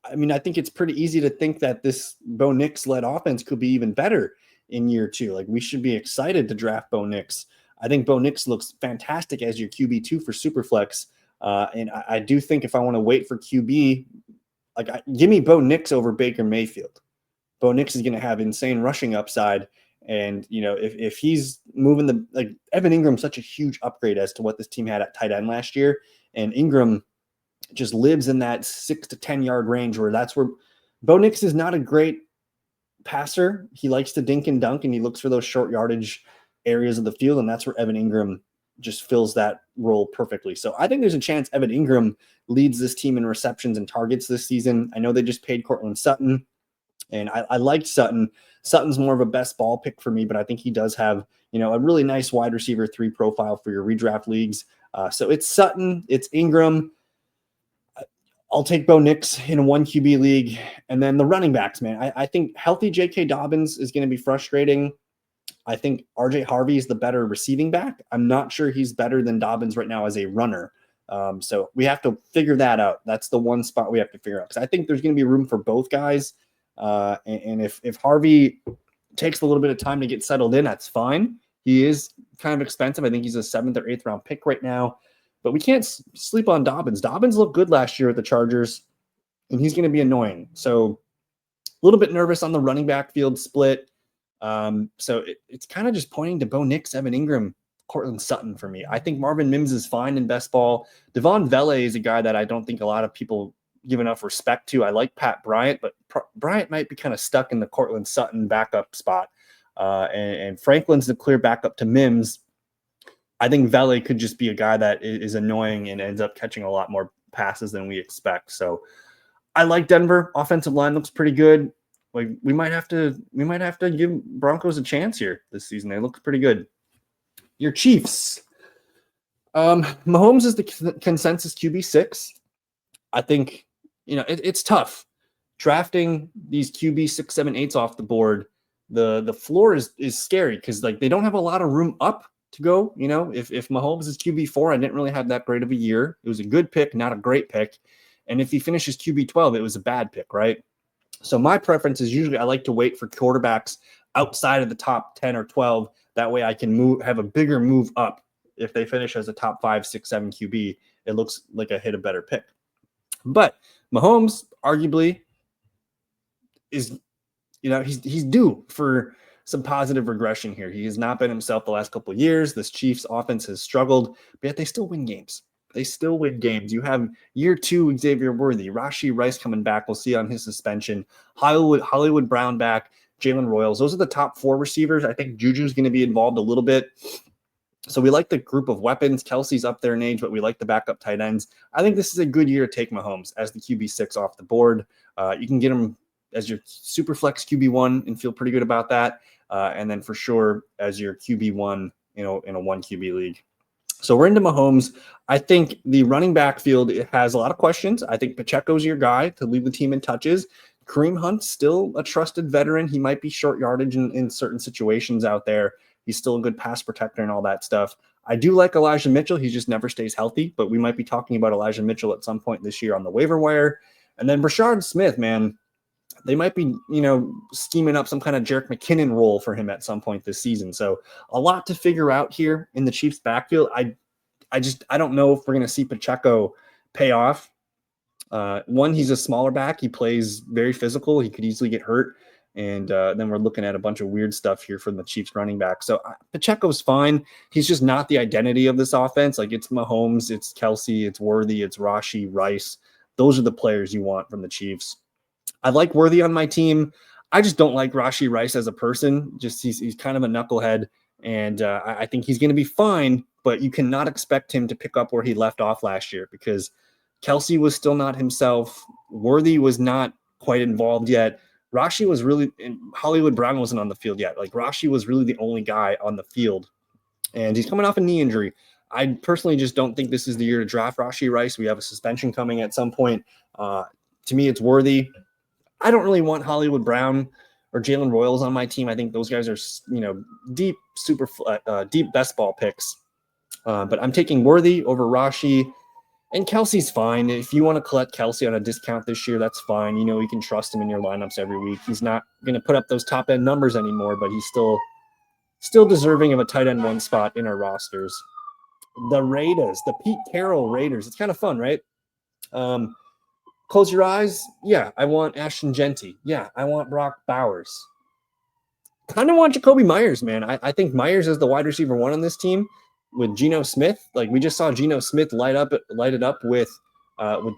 I mean, I think it's pretty easy to think that this Bo Nix-led offense could be even better in year 2. Like, we should be excited to draft Bo Nix. I think Bo Nix looks fantastic as your QB2 for Superflex. And I do think if I want to wait for QB, Give me Bo Nix over Baker Mayfield. Bo Nix is going to have insane rushing upside. And, if he's moving Evan Ingram's such a huge upgrade as to what this team had at tight end last year. And Ingram just lives in that 6 to 10 yard range that's where Bo Nix is not a great passer. He likes to dink and dunk, and he looks for those short yardage areas of the field. And that's where Evan Ingram just fills that role perfectly. So I think there's a chance Evan Ingram leads this team in receptions and targets this season. I know they just paid Cortland Sutton, and I liked Sutton. Sutton's more of a best ball pick for me, but I think he does have, a really nice wide receiver 3 profile for your redraft leagues. So it's Sutton, it's Ingram. I'll take Bo Nix in a 1 QB league. And then the running backs, man. I think healthy J.K. Dobbins is going to be frustrating. I think R.J. Harvey is the better receiving back. I'm not sure he's better than Dobbins right now as a runner. So we have to figure that out. That's the one spot we have to figure out. Because I think there's going to be room for both guys. And if Harvey takes a little bit of time to get settled in, that's fine. He is kind of expensive. I think he's a 7th or 8th round pick right now. But we can't sleep on Dobbins. Dobbins looked good last year at the Chargers, and he's going to be annoying. So a little bit nervous on the running back field split. So it's kind of just pointing to Bo Nix, Evan Ingram, Cortland Sutton for me. I think Marvin Mims is fine in best ball. Devon Vele is a guy that I don't think a lot of people give enough respect to. I like Pat Bryant, but Bryant might be kind of stuck in the Cortland Sutton backup spot. And Franklin's the clear backup to Mims. I think Vele could just be a guy that is annoying and ends up catching a lot more passes than we expect. So I like Denver. Offensive line looks pretty good. Like we might have to give Broncos a chance here this season. They look pretty good. Your Chiefs. Mahomes is the consensus QB6. I think, it's tough. Drafting these QB 6, 7, 8s off the board, the floor is scary because they don't have a lot of room up to go. If Mahomes is QB4, I didn't really have that great of a year. It was a good pick, not a great pick. And if he finishes QB12, it was a bad pick, right? So my preference is usually I like to wait for quarterbacks outside of the top 10 or 12. That way I can have a bigger move up. If they finish as a top 5, 6, 7 QB, it looks like I hit a better pick. But Mahomes arguably is, he's due for some positive regression here. He has not been himself the last couple of years. This Chiefs offense has struggled, but yet they still win games. You have year 2, Xavier Worthy, Rashee Rice coming back. We'll see on his suspension. Hollywood Brown back, Jalen Royals. Those are the top 4 receivers. I think Juju's going to be involved a little bit. So we like the group of weapons. Kelsey's up there in age, but we like the backup tight ends. I think this is a good year to take Mahomes as the QB6 off the board. You can get him as your super flex QB1 and feel pretty good about that. And then for sure as your QB1, in a 1 QB league. So we're into Mahomes. I think the running back field has a lot of questions. I think Pacheco's your guy to lead the team in touches. Kareem Hunt's still a trusted veteran. He might be short yardage in certain situations out there. He's still a good pass protector and all that stuff. I do like Elijah Mitchell. He just never stays healthy, but we might be talking about Elijah Mitchell at some point this year on the waiver wire. And then Brashard Smith, man, they might be, scheming up some kind of Jerick McKinnon role for him at some point this season. So a lot to figure out here in the Chiefs backfield. I don't know if we're going to see Pacheco pay off. One, he's a smaller back. He plays very physical. He could easily get hurt. And then we're looking at a bunch of weird stuff here from the Chiefs running back. So Pacheco's fine. He's just not the identity of this offense. It's Mahomes, it's Kelsey, it's Worthy, it's Rashee Rice. Those are the players you want from the Chiefs. I like Worthy on my team. I just don't like Rashee Rice as a person. Just he's kind of a knucklehead, and I think he's going to be fine, but you cannot expect him to pick up where he left off last year because Kelsey was still not himself. Worthy was not quite involved yet. Rashee was really – and Hollywood Brown wasn't on the field yet. Rashee was really the only guy on the field, and he's coming off a knee injury. I personally just don't think this is the year to draft Rashee Rice. We have a suspension coming at some point. To me, it's Worthy. I don't really want Hollywood Brown or Jalen Royals on my team. I think those guys are, deep best ball picks. But I'm taking Worthy over Rashee, and Kelsey's fine. If you want to collect Kelsey on a discount this year, that's fine. You can trust him in your lineups every week. He's not going to put up those top end numbers anymore, but he's still deserving of a tight end 1 spot in our rosters. The Raiders, the Pete Carroll Raiders. It's kind of fun, right? Close your eyes. Yeah, I want Ashton Genty. Yeah, I want Brock Bowers. Kind of want Jacoby Myers, man. I think Myers is the wide receiver 1 on this team with Geno Smith. Like, we just saw Geno Smith light it up with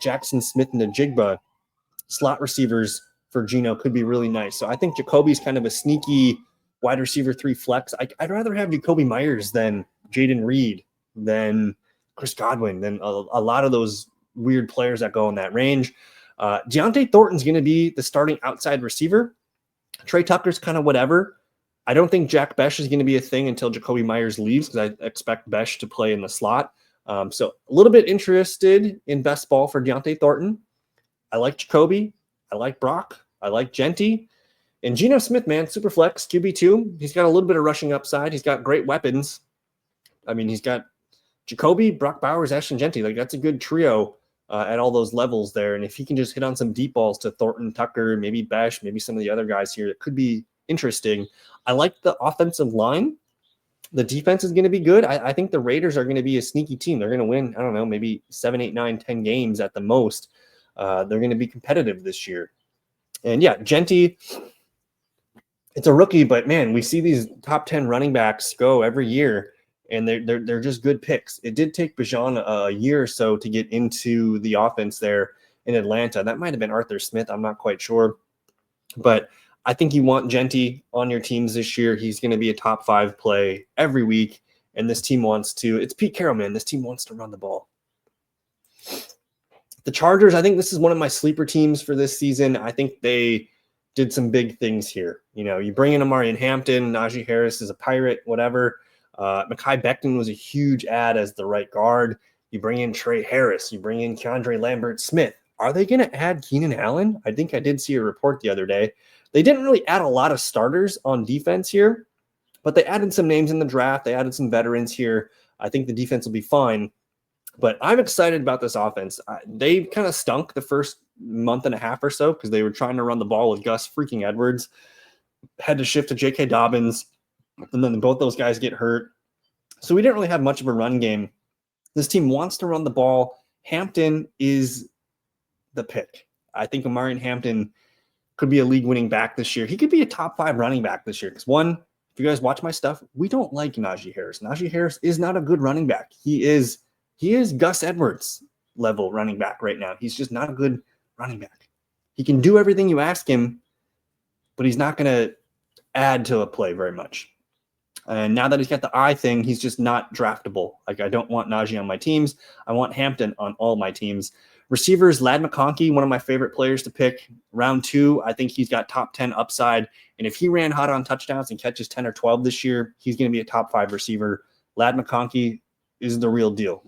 Jackson Smith and the Jigba. Slot receivers for Geno could be really nice. So I think Jacoby's kind of a sneaky wide receiver 3 flex. I'd rather have Jacoby Myers than Jaden Reed, than Chris Godwin, than a lot of those weird players that go in that range. Deontay Thornton's going to be the starting outside receiver. Trey Tucker's kind of whatever. I don't think Jack Besh is going to be a thing until Jacoby Myers leaves, because I expect Besh to play in the slot. So a little bit interested in best ball for Deontay Thornton. I like Jacoby. I like Brock. I like Genty. And Geno Smith, man, super flex, QB2. He's got a little bit of rushing upside. He's got great weapons. I mean, he's got Jacoby, Brock Bowers, Ashton Genty. Like, that's a good trio at all those levels there. And if he can just hit on some deep balls to Thornton, Tucker, maybe Besh, maybe some of the other guys here, it could be interesting. I like the offensive line. The defense is going to be good. I think the Raiders are going to be a sneaky team. They're going to win, I don't know, maybe 7, 8, 9, 10 games at the most. They're going to be competitive this year. And yeah, Genty, it's a rookie, but man, we see these top 10 running backs go every year, and they're just good picks. It did take Bijan a year or so to get into the offense there in Atlanta. That might have been Arthur Smith. I'm not quite sure. But I think you want Genty on your teams this year. He's going to be a top 5 play every week, and this team wants to – it's Pete Carroll, man. This team wants to run the ball. The Chargers, I think this is one of my sleeper teams for this season. I think they did some big things here. You know, you bring in Amari Hampton, Najee Harris is a Pirate, whatever. Mekhi Becton was a huge add as the right guard. You bring in Trey Harris. You bring in Keandre Lambert-Smith. Are they going to add Keenan Allen? I think I did see a report the other day. They didn't really add a lot of starters on defense here, but they added some names in the draft. They added some veterans here. I think the defense will be fine. But I'm excited about this offense. They kind of stunk the first month and a half or so because they were trying to run the ball with Gus freaking Edwards. Had to shift to J.K. Dobbins, and then both those guys get hurt. So we didn't really have much of a run game. This team wants to run the ball. Hampton is the pick. I think Amari Hampton could be a league-winning back this year. He could be a top 5 running back this year because, one, if you guys watch my stuff, we don't like Najee Harris. Najee Harris is not a good running back. He is Gus Edwards level running back right now. He's just not a good running back. He can do everything you ask him, but he's not going to add to a play very much. And now that he's got the eye thing, he's just not draftable. Like, I don't want Najee on my teams. I want Hampton on all my teams. Receivers, Ladd McConkey, one of my favorite players to pick. Round 2, I think he's got top 10 upside. And if he ran hot on touchdowns and catches 10 or 12 this year, he's going to be a top 5 receiver. Ladd McConkey is the real deal.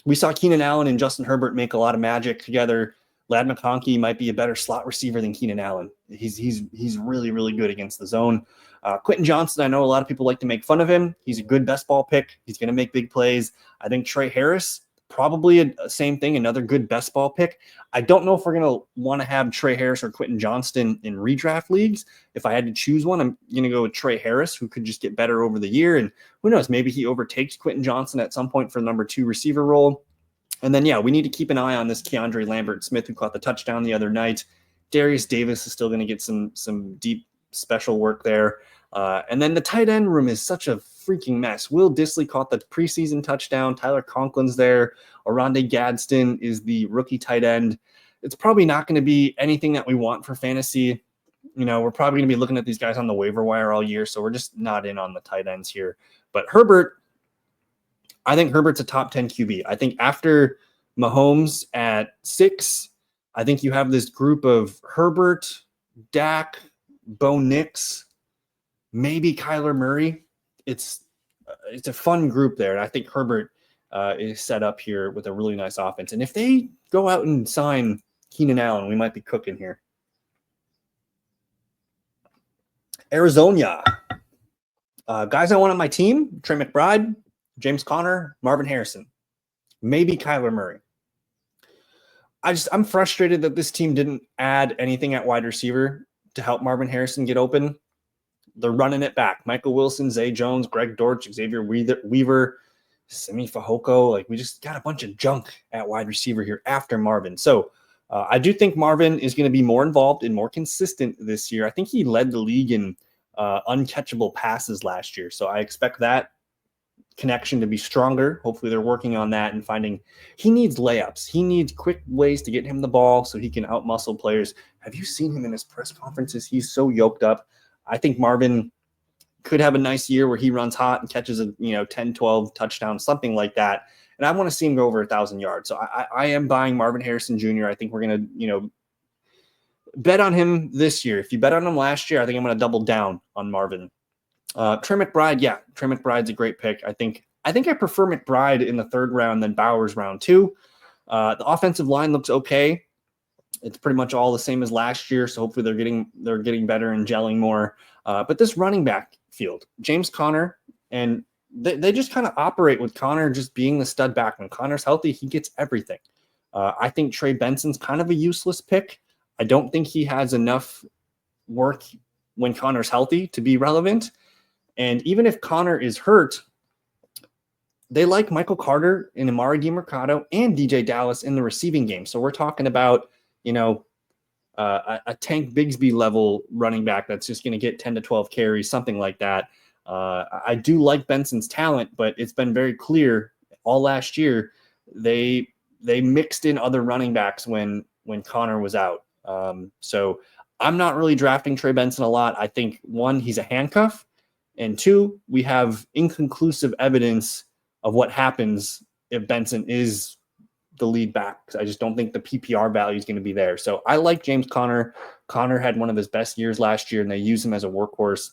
We saw Keenan Allen and Justin Herbert make a lot of magic together. Ladd McConkey might be a better slot receiver than Keenan Allen. He's really, really good against the zone. Quentin Johnson, I know a lot of people like to make fun of him. He's a good best ball pick. He's going to make big plays. I think Trey Harris, probably a same thing, another good best ball pick. I don't know if we're going to want to have Trey Harris or Quentin Johnston in redraft leagues. If I had to choose one, I'm going to go with Trey Harris, who could just get better over the year. And who knows, maybe he overtakes Quentin Johnson at some point for the number 2 receiver role. And then, yeah, we need to keep an eye on this Keandre Lambert-Smith, who caught the touchdown the other night. Darius Davis is still going to get some deep special work there. And then the tight end room is such a freaking mess. Will Dissly caught the preseason touchdown. Tyler Conklin's there. Oronde Gadsden is the rookie tight end. It's probably not going to be anything that we want for fantasy. You know, we're probably going to be looking at these guys on the waiver wire all year, so we're just not in on the tight ends here. But Herbert, I think Herbert's a top 10 QB. I think after Mahomes at 6, I think you have this group of Herbert, Dak, Bo Nix, maybe Kyler Murray. It's a fun group there, and I think Herbert is set up here with a really nice offense. And if they go out and sign Keenan Allen, we might be cooking here. Arizona. Guys I want on my team, Trey McBride, James Conner, Marvin Harrison, maybe Kyler Murray. I'm frustrated that this team didn't add anything at wide receiver to help Marvin Harrison get open. They're running it back. Michael Wilson, Zay Jones, Greg Dortch, Xavier Weaver. Simi Fehoko. Like, we just got a bunch of junk at wide receiver here after Marvin. So I do think Marvin is going to be more involved and more consistent this year. I think he led the league in uncatchable passes last year. So I expect that connection to be stronger. Hopefully they're working on that and finding he needs layups. He needs quick ways to get him the ball so he can outmuscle players. Have you seen him in his press conferences? He's so yoked up. I think Marvin could have a nice year where he runs hot and catches a 10, 12 touchdowns, something like that. And I want to see him go over 1,000 yards. So I am buying Marvin Harrison Jr. I think we're going to, bet on him this year. If you bet on him last year, I think I'm going to double down on Marvin. Trey McBride, yeah, Trey McBride's a great pick. I think I prefer McBride in the third round than Bowers round 2. The offensive line looks okay. It's pretty much all the same as last year, so hopefully they're getting better and gelling more. But this running back field, James Conner, and they just kind of operate with Conner just being the stud back. When Conner's healthy, he gets everything. I think Trey Benson's kind of a useless pick. I don't think he has enough work when Conner's healthy to be relevant. And even if Conner is hurt, they like Michael Carter and Amari DiMercado and DJ Dallas in the receiving game. So we're talking about, a Tank Bigsby level running back that's just going to get 10 to 12 carries, something like that. I do like Benson's talent, but it's been very clear all last year they mixed in other running backs when Conner was out. So I'm not really drafting Trey Benson a lot. I think, one, he's a handcuff. And 2, we have inconclusive evidence of what happens if Benson is the lead back. I just don't think the PPR value is going to be there. So I like James Conner. Conner had one of his best years last year, and they use him as a workhorse.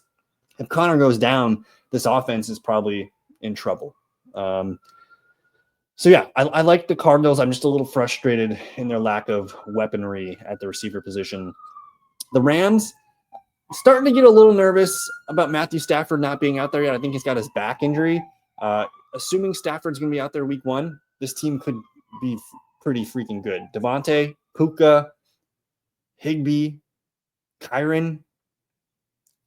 If Conner goes down, this offense is probably in trouble. So yeah, I like the Cardinals. I'm just a little frustrated in their lack of weaponry at the receiver position. The Rams, starting to get a little nervous about Matthew Stafford not being out there yet. I think he's got his back injury. Assuming Stafford's going to be out there week 1, this team could be pretty freaking good. Devontae, Puka, Higbee, Kyron.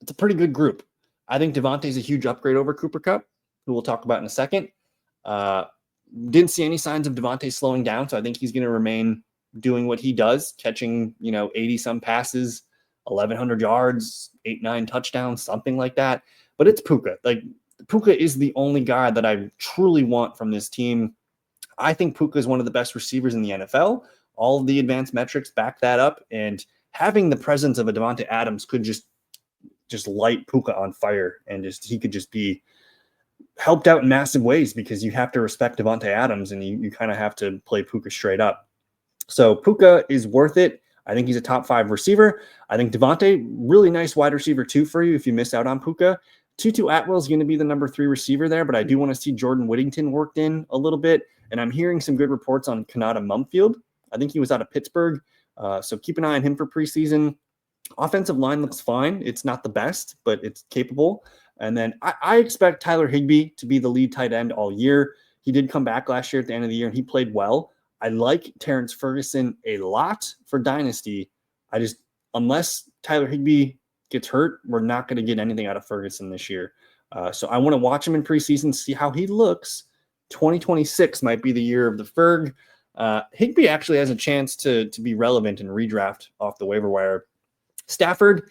It's a pretty good group. I think Devontae's a huge upgrade over Cooper Kupp, who we'll talk about in a second. Didn't see any signs of Devontae slowing down, so I think he's going to remain doing what he does, catching 80-some passes, 1,100 yards, 8-9 touchdowns, something like that. But it's Puka. Like, Puka is the only guy that I truly want from this team. I think Puka is one of the best receivers in the NFL. All of the advanced metrics back that up, and having the presence of a Devontae Adams could just light Puka on fire, and he could just be helped out in massive ways because you have to respect Devontae Adams, and you kind of have to play Puka straight up. So Puka is worth it. I think he's a top 5 receiver. I think Devontae, really nice wide receiver too for you if you miss out on Puka. Tutu Atwell is going to be the number 3 receiver there, but I do want to see Jordan Whittington worked in a little bit. And I'm hearing some good reports on Kanata Mumfield. I think he was out of Pittsburgh. So keep an eye on him for preseason. Offensive line looks fine. It's not the best, but it's capable. And then I expect Tyler Higbee to be the lead tight end all year. He did come back last year at the end of the year, and he played well. I like Terrence Ferguson a lot for Dynasty. Unless Tyler Higbee gets hurt, we're not going to get anything out of Ferguson this year. So I want to watch him in preseason, see how he looks. 2026 might be the year of the Ferg. Higbee actually has a chance to be relevant and redraft off the waiver wire. Stafford,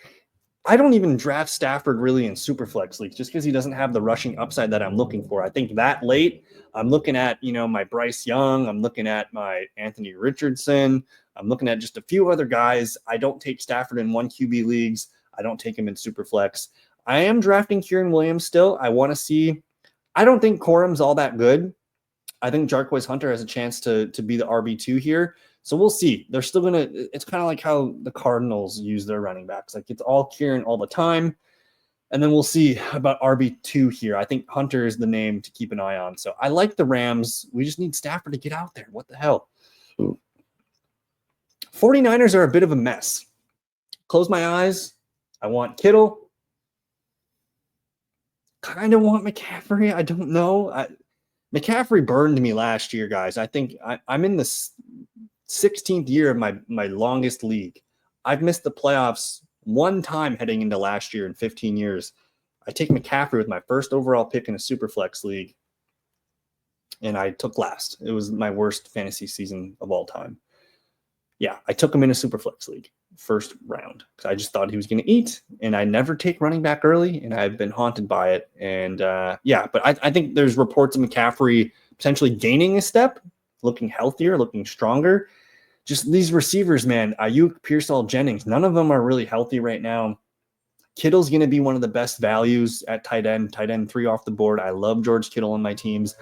I don't even draft Stafford really in Superflex leagues just because he doesn't have the rushing upside that I'm looking for. I think that late, I'm looking at, my Bryce Young. I'm looking at my Anthony Richardson. I'm looking at just a few other guys. I don't take Stafford in 1 QB leagues. I don't take him in Superflex. I am drafting Kieran Williams still. I want to see. I don't think Corum's all that good. I think Jarquez Hunter has a chance to be the RB2 here. So we'll see. They're still going to – it's kind of like how the Cardinals use their running backs. Like, it's all Kieran all the time. And then we'll see about RB2 here. I think Hunter is the name to keep an eye on. So I like the Rams. We just need Stafford to get out there. What the hell? 49ers are a bit of a mess. Close my eyes. I want Kittle. Kind of want McCaffrey. I don't know. McCaffrey burned me last year, guys. I think I'm in the 16th year of my longest league. I've missed the playoffs one time heading into last year in 15 years. I take McCaffrey with my first overall pick in a Superflex league. and I took last. It was my worst fantasy season of all time. Yeah, I took him in a Superflex league, first round, because I just thought he was going to eat, and I never take running back early, and I've been haunted by it. And but I think there's reports of McCaffrey potentially gaining a step, looking healthier, looking stronger. Just these receivers, man, Ayuk, Pearsall, Jennings, none of them are really healthy right now. Kittle's going to be one of the best values at tight end 3 off the board. I love George Kittle on my teams.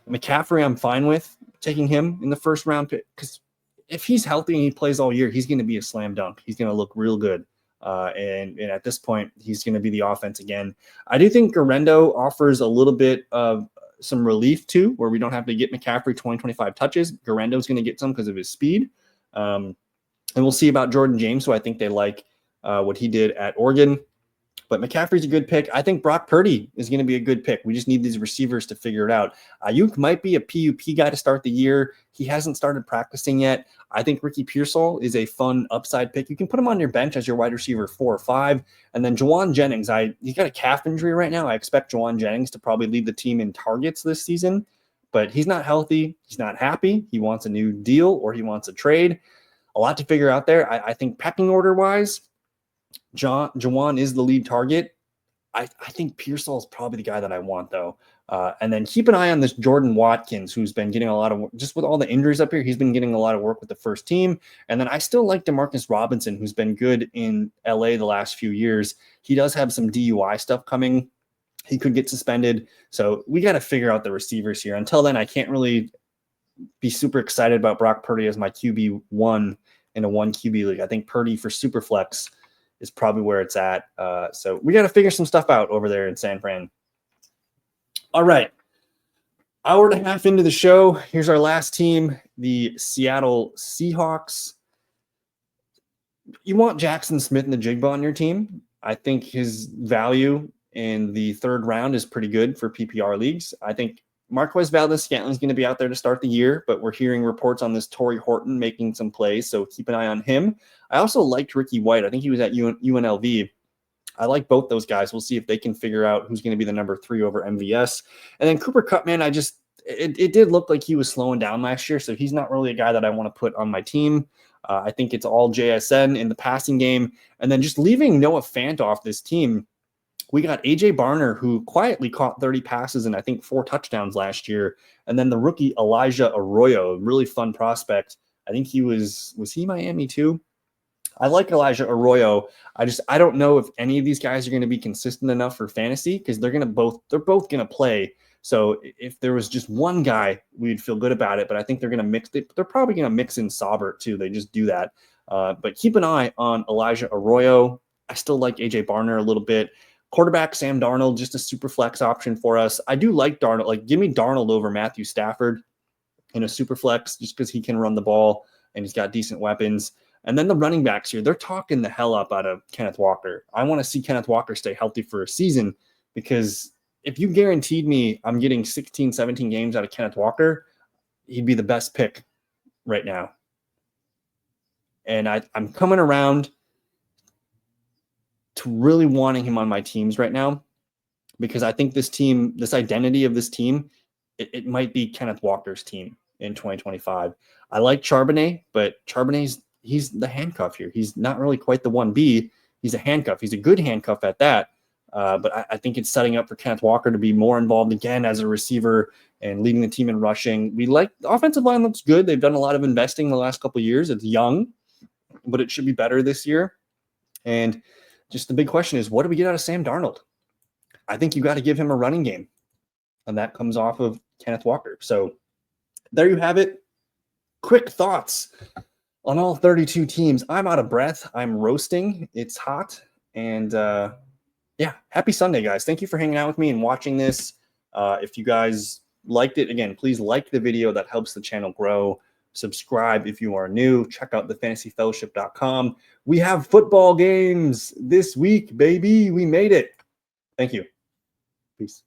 McCaffrey, I'm fine with taking him in the first round pick, because if he's healthy and he plays all year, he's going to be a slam dunk. He's going to look real good. And at this point, he's going to be the offense again. I do think Garendo offers a little bit of some relief too, where we don't have to get McCaffrey 20-25 touches. Garendo's going to get some because of his speed. And we'll see about Jordan James, who I think they like what he did at Oregon. But McCaffrey's a good pick. I think Brock Purdy is going to be a good pick. We just need these receivers to figure it out. Ayuk might be a PUP guy to start the year. He hasn't started practicing yet. I think Ricky Pearsall is a fun upside pick. You can put him on your bench as your wide receiver 4 or 5. And then Juwan Jennings, he's got a calf injury right now. I expect Juwan Jennings to probably lead the team in targets this season. But he's not healthy. He's not happy. He wants a new deal or he wants a trade. A lot to figure out there. I think pecking order-wise, Juwan is the lead target. I think Pearsall is probably the guy that I want, though. And then keep an eye on this Jordan Watkins, who's been getting a lot of work. Just with all the injuries up here, he's been getting a lot of work with the first team. And then I still like Demarcus Robinson, who's been good in LA the last few years. He does have some DUI stuff coming. He could get suspended. So we got to figure out the receivers here. Until then, I can't really be super excited about Brock Purdy as my QB1 in a 1 QB league. I think Purdy for Superflex is probably where it's at. So we got to figure some stuff out over there in San Fran. All right. Hour and a half into the show. Here's our last team, the Seattle Seahawks. You want Jackson Smith and the Jigba on your team. I think his value in the third round is pretty good for PPR leagues. I think Marquez Valdes-Scantling is going to be out there to start the year, but we're hearing reports on this Torrey Horton making some plays, so keep an eye on him. I also liked Ricky White. I think he was at UNLV. I like both those guys. We'll see if they can figure out who's going to be the number 3 over MVS. And then Cooper Kupp, man, it did look like he was slowing down last year, so he's not really a guy that I want to put on my team. I think it's all JSN in the passing game. And then just leaving Noah Fant off this team, we got A.J. Barner, who quietly caught 30 passes and I think 4 touchdowns last year. And then the rookie Elijah Arroyo, really fun prospect. I think was he Miami too? I like Elijah Arroyo. I don't know if any of these guys are going to be consistent enough for fantasy, because they're both going to play. So if there was just one guy, we'd feel good about it. But I think they're going to mix. They're probably going to mix in Saubert too. They just do that. But keep an eye on Elijah Arroyo. I still like A.J. Barner a little bit. Quarterback Sam Darnold, just a super flex option for us. I do like Darnold. Like, give me Darnold over Matthew Stafford in a super flex, just because he can run the ball and he's got decent weapons. And then the running backs here, they're talking the hell up out of Kenneth Walker. I want to see Kenneth Walker stay healthy for a season, because if you guaranteed me I'm getting 16, 17 games out of Kenneth Walker, he'd be the best pick right now. And I'm coming around to really wanting him on my teams right now, because I think this team, this identity of this team, it might be Kenneth Walker's team in 2025. I like Charbonnet, but he's the handcuff here. He's not really quite the 1B. He's a handcuff. He's a good handcuff at that. But I think it's setting up for Kenneth Walker to be more involved again as a receiver and leading the team in rushing. We like the offensive line looks good. They've done a lot of investing the last couple of years. It's young, but it should be better this year. And just the big question is, what do we get out of Sam Darnold? I think you got to give him a running game, and that comes off of Kenneth Walker. So there you have it. Quick thoughts on all 32 teams. I'm out of breath. I'm roasting. It's hot. And happy Sunday, guys. Thank you for hanging out with me and watching this. If you guys liked it, again, please like the video. That helps the channel grow. Subscribe if you are new. Check out thefantasyfellowship.com. We have football games this week, baby. We made it. Thank you. Peace.